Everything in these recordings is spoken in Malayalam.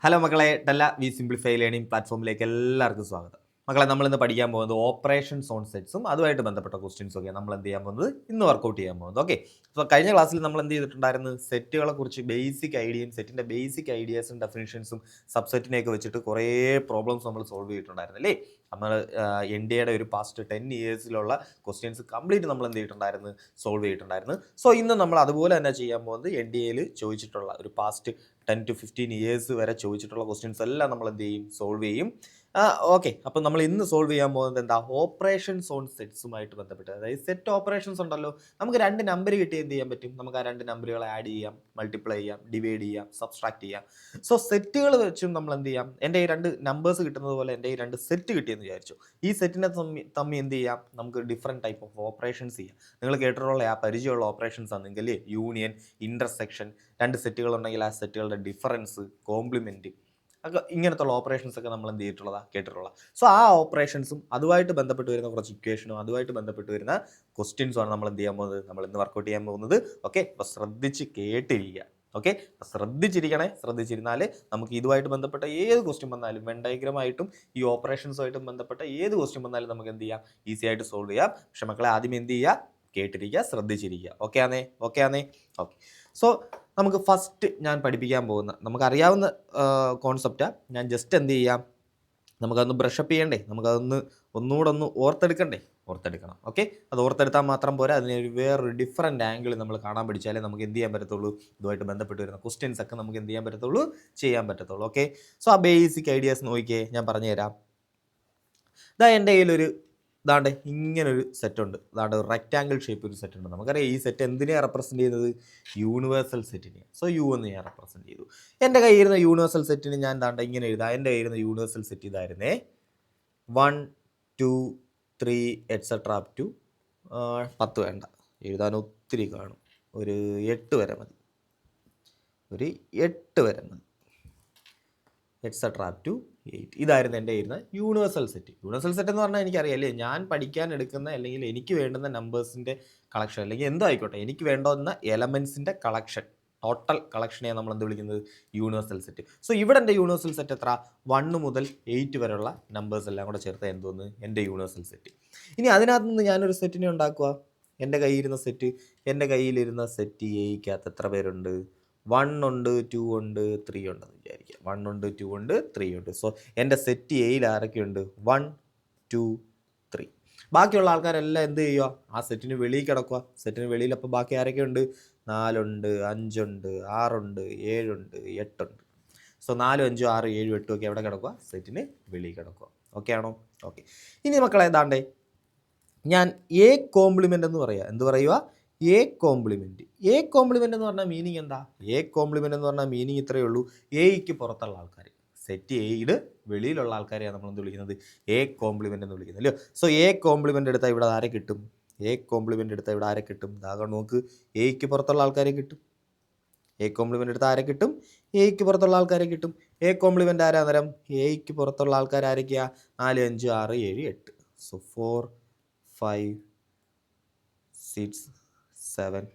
ഹലോ മക്കളെ, ഡെല്ല വി സിംപ്ലിഫൈ ലേണിംഗ് പ്ലാറ്റ്ഫോമിലേക്ക് എല്ലാവർക്കും സ്വാഗതം. മക്കളെ, നമ്മളിന്ന് പഠിക്കാൻ പോകുന്നത് ഓപ്പറേഷൻസ് ഓൺ സെറ്റ്സും അതുമായിട്ട് ബന്ധപ്പെട്ട ക്വസ്റ്റ്യൻസും ഒക്കെയാണ് നമ്മൾ എന്ത് ചെയ്യാൻ പോകുന്നത്, ഇന്ന് വർക്കൗട്ട് ചെയ്യാൻ പോകുന്നത്. ഓക്കെ, അപ്പോൾ കഴിഞ്ഞ ക്ലാസ്സിൽ നമ്മൾ എന്ത് ചെയ്തിട്ടുണ്ടായിരുന്നു, സെറ്റുകളെ കുറിച്ച് ബേസിക് ഐഡിയയും സെറ്റിൻ്റെ ബേസിക് ഐഡിയാസും ഡെഫിനിഷൻസും സബ്സെറ്റിനെയൊക്കെ വെച്ചിട്ട് കുറേ പ്രോബ്ലംസ് നമ്മൾ സോൾവ് ചെയ്തിട്ടുണ്ടായിരുന്നു അല്ലേ. നമ്മൾ എൻ ഡി എയുടെ ഒരു പാസ്റ്റ് 10 ഇയേഴ്സിലുള്ള ക്വസ്റ്റ്യൻസ് കംപ്ലീറ്റ് നമ്മൾ എന്ത് ചെയ്തിട്ടുണ്ടായിരുന്നു, സോൾവ് ചെയ്തിട്ടുണ്ടായിരുന്നു. സോ ഇന്ന് നമ്മൾ അതുപോലെ തന്നെ ചെയ്യാൻ പോകുന്നത് എൻ ഡി എയിൽ ചോദിച്ചിട്ടുള്ള ഒരു പാസ്റ്റ് 10 to 15 ഇയേഴ്സ് വരെ ചോദിച്ചിട്ടുള്ള ക്വസ്റ്റ്യൻസ് എല്ലാം നമ്മൾ എന്ത് ചെയ്യും, സോൾവ് ചെയ്യും. ഓക്കെ, അപ്പം നമ്മൾ ഇന്ന് സോൾവ് ചെയ്യാൻ പോകുന്നത് എന്താ, ഓപ്പറേഷൻസ് ഓൺ സെറ്റ്സുമായിട്ട് ബന്ധപ്പെട്ട്. അതായത് സെറ്റ് ഓപ്പറേഷൻസ് ഉണ്ടല്ലോ, നമുക്ക് 2 നമ്പർ കിട്ടി എന്ത് ചെയ്യാൻ പറ്റും, നമുക്ക് ആ 2 നമ്പറുകളെ ആഡ് ചെയ്യാം, മൾട്ടിപ്ലൈ ചെയ്യാം, ഡിവൈഡ് ചെയ്യാം, സബ്സ്ട്രാക്ട് ചെയ്യാം. സോ സെറ്റുകൾ വെച്ചും നമ്മൾ എന്ത് ചെയ്യാം, എൻ്റെ ഈ 2 നമ്പേഴ്സ് കിട്ടുന്നത് പോലെ എൻ്റെ ഈ 2 സെറ്റ് കിട്ടിയെന്ന് വിചാരിച്ചു. ഈ സെറ്റിനെ തമ്മിൽ എന്ത് ചെയ്യാം, നമുക്ക് ഡിഫറെൻറ്റ് ടൈപ്പ് ഓഫ് ഓപ്പറേഷൻസ് ചെയ്യാം. നിങ്ങൾ കേട്ടിട്ടുള്ള ആ പരിചയമുള്ള ഓപ്പറേഷൻസ് ആണെങ്കിൽ യൂണിയൻ, ഇൻ്റർസെക്ഷൻ, 2 സെറ്റുകൾ ഉണ്ടെങ്കിൽ ആ സെറ്റുകളുടെ ഡിഫറൻസ്, കോംപ്ലിമെൻറ്റ്, ഒക്കെ ഇങ്ങനത്തുള്ള ഓപ്പറേഷൻസ് ഒക്കെ നമ്മൾ എന്ത് ചെയ്തിട്ടുള്ളതാണ്, കേട്ടിട്ടുള്ള. സോ ആ ഓപ്പറേഷൻസും അതുമായിട്ട് ബന്ധപ്പെട്ട് വരുന്ന കുറച്ച് ഇക്വേഷനും അതുമായിട്ട് ബന്ധപ്പെട്ട് വരുന്ന ക്വസ്റ്റ്യൻസുമാണ് നമ്മൾ എന്ത് ചെയ്യാൻ പോകുന്നത്, നമ്മൾ ഇന്ന് വർക്കൗട്ട് ചെയ്യാൻ പോകുന്നത്. ഓക്കെ, അപ്പോൾ ശ്രദ്ധിച്ച് കേട്ടിരിക്കുക. ഓക്കെ, ശ്രദ്ധിച്ചിരിക്കണേ. ശ്രദ്ധിച്ചിരുന്നാൽ നമുക്ക് ഇതുമായിട്ട് ബന്ധപ്പെട്ട ഏത് ക്വസ്റ്റ്യൻ വന്നാലും, വെൻ ഡയഗ്രമായിട്ടും ഈ ഓപ്പറേഷൻസുമായിട്ടും ബന്ധപ്പെട്ട ഏത് ക്വസ്റ്റ്യൻ വന്നാലും നമുക്ക് എന്ത് ചെയ്യാം, ഈസി ആയിട്ട് സോൾവ് ചെയ്യാം. പക്ഷെ മക്കളെ, ആദ്യം എന്ത് ചെയ്യുക, കേട്ടിരിക്കുക, ശ്രദ്ധിച്ചിരിക്കുക. ഓക്കെ ആണേ? ഓക്കെ. സോ നമുക്ക് ഫസ്റ്റ് ഞാൻ പഠിപ്പിക്കാൻ പോകുന്ന, നമുക്കറിയാവുന്ന കോൺസെപ്റ്റാണ്. ഞാൻ ജസ്റ്റ് എന്ത് ചെയ്യാം, നമുക്കതൊന്ന് ബ്രഷപ്പ് ചെയ്യണ്ടേ, ഒന്നുകൂടെ ഒന്ന് ഓർത്തെടുക്കണം. ഓക്കെ, അത് ഓർത്തെടുത്താൽ മാത്രം പോരാ, അതിനൊരു വേറൊരു ഡിഫറെൻറ്റ് ആംഗിൾ നമ്മൾ കാണാൻ പഠിച്ചാലേ നമുക്ക് എന്ത് ചെയ്യാൻ പറ്റത്തുള്ളൂ, ഇതുമായിട്ട് ബന്ധപ്പെട്ട് വരുന്ന ക്വസ്റ്റ്യൻസ് ഒക്കെ നമുക്ക് എന്ത് ചെയ്യാൻ പറ്റത്തുള്ളൂ, ചെയ്യാൻ പറ്റത്തുള്ളൂ. ഓക്കെ, സോ ആ ബേസിക് ഐഡിയാസ് നോക്കിയേ, ഞാൻ പറഞ്ഞുതരാം. ഇതാ എൻ്റെ കയ്യിലൊരു ദാണ്ട് ഇങ്ങനൊരു സെറ്റുണ്ട്. ദാണ്ട് ഒരു റെക്റ്റാങ്കിൾ ഷേപ്പ് ഒരു സെറ്റ് ഉണ്ട്. നമുക്കറിയാം ഈ സെറ്റ് എന്തിനെയാണ് റെപ്രസെൻറ്റ് ചെയ്യുന്നത്, യൂണിവേഴ്സൽ സെറ്റിനെയാണ്. സോ യു എന്ന് ഞാൻ റെപ്രസെൻറ്റ് ചെയ്തു. എൻ്റെ കയ്യിരുന്ന യൂണിവേഴ്സൽ സെറ്റിന് ഞാൻ ദാണ്ട് ഇങ്ങനെ എഴുതാം. എൻ്റെ കയ്യിരുന്ന യൂണിവേഴ്സൽ സെറ്റ് ഇതായിരുന്നേ, 1 2 3 എറ്റ്സെട്ര അപ് ടു 10 വേണ്ട, എഴുതാൻ ഒത്തിരി കാണും, ഒരു 8 വരെ മതി, എറ്റ്സെട്ര അപ് ടു 8. ഇതായിരുന്നു എൻ്റെ ഇരുന്ന യൂണിവേഴ്സൽ സെറ്റ്. യൂണിവേഴ്സൽ സെറ്റ് എന്ന് പറഞ്ഞാൽ എനിക്കറിയാം, ഞാൻ പഠിക്കാൻ എടുക്കുന്ന അല്ലെങ്കിൽ എനിക്ക് വേണ്ടുന്ന നമ്പേഴ്സിൻ്റെ കളക്ഷൻ, അല്ലെങ്കിൽ എന്തോ ആയിക്കോട്ടെ, എനിക്ക് വേണ്ടുന്ന എലമെൻസിൻ്റെ കളക്ഷൻ, ടോട്ടൽ കളക്ഷനെയാണ് നമ്മൾ എന്ത് വിളിക്കുന്നത്, യൂണിവേഴ്സൽ സെറ്റ്. സോ ഇവിടെ എൻ്റെ യൂണിവേഴ്സൽ സെറ്റ് എത്ര, 1 മുതൽ 8 വരെയുള്ള നമ്പേഴ്സ് എല്ലാം കൂടെ ചേർത്ത് എന്തോന്ന്, എൻ്റെ യൂണിവേഴ്സൽ സെറ്റ്. ഇനി അതിനകത്ത് നിന്ന് ഞാനൊരു സെറ്റിനെ ഉണ്ടാക്കുക. എൻ്റെ കയ്യിലിരുന്ന സെറ്റ് എയ്ക്കകത്ത് എത്ര പേരുണ്ട്, 1 ഉണ്ട്, 2 ഉണ്ട്, 3 ഉണ്ടെന്ന് വിചാരിക്കുക. 1 ഉണ്ട്, 2 ഉണ്ട്, 3 ഉണ്ട്. സോ എൻ്റെ സെറ്റ് എയിൽ ആരൊക്കെയുണ്ട്, 1 2 3. ബാക്കിയുള്ള ആൾക്കാരെല്ലാം എന്ത് ചെയ്യുക, ആ സെറ്റിന് വെളിയിൽ കിടക്കുക. സെറ്റിന് വെളിയിൽ അപ്പോൾ ബാക്കി ആരൊക്കെയുണ്ട്, 4 ഉണ്ട്, 5 ഉണ്ട്, 6 ഉണ്ട്, 7 ഉണ്ട്, 8 ഉണ്ട്. സോ 4 5 6 7 8 ഒക്കെ എവിടെ കിടക്കുക, സെറ്റിന് വെളിയിൽ കിടക്കുക. ഓക്കെ ആണോ? ഓക്കെ. ഇനി മക്കളെ ഏതാണ്ടേ ഞാൻ എ കോംപ്ലിമെൻ്റ് എന്ന് പറയുക, എന്ത് പറയുക, എ കോംപ്ലിമെൻറ്റ്. എ കോംപ്ലിമെൻ്റ് എന്ന് പറഞ്ഞാൽ മീനിങ് എന്താ, എ കോംപ്ലിമെൻ്റ് എന്ന് പറഞ്ഞാൽ മീനിങ് ഇത്രയേ ഉള്ളൂ, എയ്ക്ക് പുറത്തുള്ള ആൾക്കാർ, സെറ്റ് എയുടെ വെളിയിലുള്ള ആൾക്കാരെയാണ് നമ്മൾ എന്ത് വിളിക്കുന്നത്, എ കോംപ്ലിമെൻ്റ് എന്ന് വിളിക്കുന്നത് അല്ലയോ. സോ എ കോംപ്ലിമെൻ്റ് എടുത്താൽ ഇവിടെ ആരെ കിട്ടും, ദാ നോക്ക്, എയ്ക്ക് പുറത്തുള്ള ആൾക്കാരെ കിട്ടും. എ കോംപ്ലിമെൻ്റ് എടുത്താൽ ആരെ കിട്ടും, എയ്ക്ക് പുറത്തുള്ള ആൾക്കാരെ കിട്ടും. എ കോംപ്ലിമെൻ്റ് ആരാ അന്നേരം, എയ്ക്ക് പുറത്തുള്ള ആൾക്കാർ ആരൊക്കെയാ, 4 5 6 7 8. സോ 4 5 6 7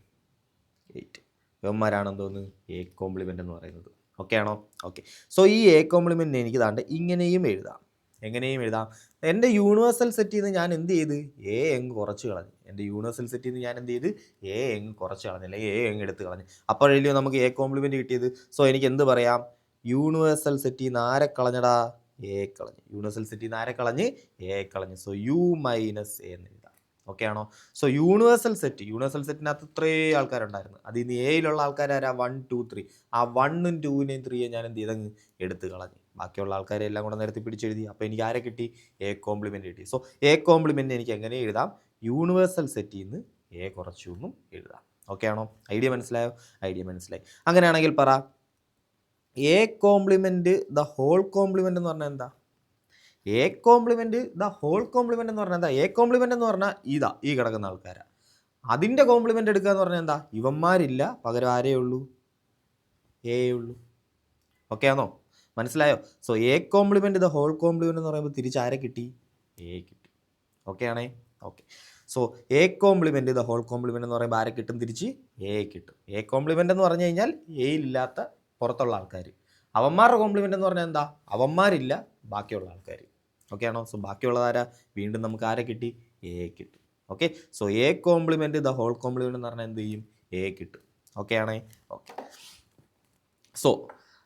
8 ഇവന്മാരാണെന്ന് തോന്നുന്നു എ കോംപ്ലിമെൻ്റ് എന്ന് പറയുന്നത്. ഓക്കെ ആണോ? ഓക്കെ. സോ ഈ എ കോംപ്ലിമെൻ്റ് എനിക്ക് താണ്ട് ഇങ്ങനെയും എഴുതാം. എൻ്റെ യൂണിവേഴ്സൽ സെറ്റിൽ നിന്ന് ഞാൻ എന്ത് ചെയ്ത്, എ എങ്ങ് കുറച്ച് കളഞ്ഞു. അല്ലെങ്കിൽ എ എങ്ങ് എടുത്ത് കളഞ്ഞു. അപ്പോഴല്ലോ നമുക്ക് എ കോംപ്ലിമെൻ്റ് കിട്ടിയത്. സോ എനിക്ക് എന്ത് പറയാം, യൂണിവേഴ്സൽ സെറ്റിൽ നിന്ന് ആരെ കളഞ്ഞടാ, എ കളഞ്ഞ്. സോ യു മൈനസ് എ എന്ന് എഴുതാം. ഓക്കെ ആണോ? സോ യൂണിവേഴ്സൽ സെറ്റിനകത്ത് ഇത്രയും ആൾക്കാരുണ്ടായിരുന്നു. അതിൽ നിന്ന് എയിലുള്ള ആൾക്കാരാരാ, 1 2 3. ആ 1ഉം 2നെയും 3യെ ഞാൻ എന്ത് ചെയ്തങ്ങ് എടുത്ത് കളഞ്ഞു. ബാക്കിയുള്ള ആൾക്കാരെ എല്ലാം കൂടെ നിരത്തി പിടിച്ചെഴുതി. അപ്പോൾ എനിക്ക് ആരെ കിട്ടി, എ കോംപ്ലിമെൻ്റ് കിട്ടി. സോ എ കോംപ്ലിമെൻ്റ് എനിക്ക് എങ്ങനെ എഴുതാം, യൂണിവേഴ്സൽ സെറ്റിൽ നിന്ന് എ കുറച്ചു എന്നും എഴുതാം. ഓക്കെ ആണോ? ഐഡിയ മനസ്സിലായി. അങ്ങനെയാണെങ്കിൽ പറ, A complement the whole complement എന്ന് പറഞ്ഞാൽ എന്താ, A complement the whole complement എന്ന് പറഞ്ഞാൽ എന്താ, എ കോംപ്ലിമെൻ്റ് എന്ന് പറഞ്ഞാൽ ഈ കിടക്കുന്ന ആൾക്കാരാണ്. അതിൻ്റെ കോംപ്ലിമെൻ്റ് എടുക്കുക എന്ന് പറഞ്ഞാൽ എന്താ, ഇവന്മാരില്ല, പകരം ആരേ ഉള്ളൂ, എ ഉള്ളൂ. ഓക്കെ ആണോ? മനസ്സിലായോ? So A complement the whole complement എന്ന് പറയുമ്പോൾ തിരിച്ചാരെ കിട്ടി, എ കിട്ടി. ഓക്കെ ആണേ? Okay. So A complement the whole complement എന്ന് പറയുമ്പോൾ ആരെ കിട്ടും, തിരിച്ച് എ കിട്ടും. എ കോംപ്ലിമെൻ്റ് എന്ന് പറഞ്ഞു കഴിഞ്ഞാൽ എയിലില്ലാത്ത പുറത്തുള്ള ആൾക്കാർ, അവന്മാരുടെ കോംപ്ലിമെൻ്റ് എന്ന് പറഞ്ഞാൽ എന്താ? അവന്മാരില്ല, ബാക്കിയുള്ള ആൾക്കാർ. ഓക്കെ ആണോ? സോ ബാക്കിയുള്ളതാരാ? വീണ്ടും നമുക്ക് ആരെ കിട്ടി? എ കിട്ടും. Okay, so A complement the whole complement എന്ന് പറഞ്ഞാൽ എന്ത് ചെയ്യും? എ കിട്ടും. ഓക്കെ ആണേ? ഓക്കെ, സോ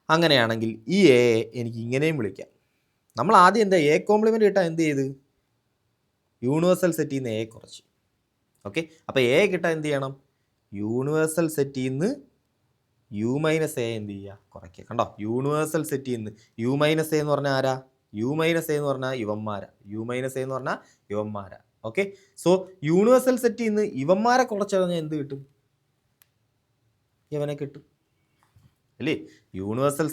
അങ്ങനെയാണെങ്കിൽ ഈ എ എനിക്ക് ഇങ്ങനെയും വിളിക്കാം. നമ്മൾ ആദ്യം എന്താ എ കോംപ്ലിമെൻ്റ് കിട്ടാൻ എന്ത് ചെയ്ത്? യൂണിവേഴ്സൽ സെറ്റിൽ നിന്ന് എ കുറച്ച്. ഓക്കെ, അപ്പോൾ എ കിട്ടാൻ എന്ത് ചെയ്യണം? യൂണിവേഴ്സൽ സെറ്റിൽ നിന്ന് യു മൈനസ് എ എന്ത് ചെയ്യുക? കുറയ്ക്കുക. കണ്ടോ, യൂണിവേഴ്സൽ സെറ്റിൽ നിന്ന് യു മൈനസ് എ എന്ന് പറഞ്ഞാൽ ആരാ? യു മൈനസ് എ എന്ന് പറഞ്ഞാൽ ഇവന്മാരാ. യു മൈനസ് എ എന്ന് പറഞ്ഞാൽ ഇവന്മാരാ. ഓക്കെ, സോ യൂണിവേഴ്സൽ സെറ്റിൽ നിന്ന് ഇവന്മാരെ കുറച്ച് കഴിഞ്ഞാൽ എന്ത് കിട്ടും? ഇവനെ കിട്ടും അല്ലേ? യൂണിവേഴ്സൽ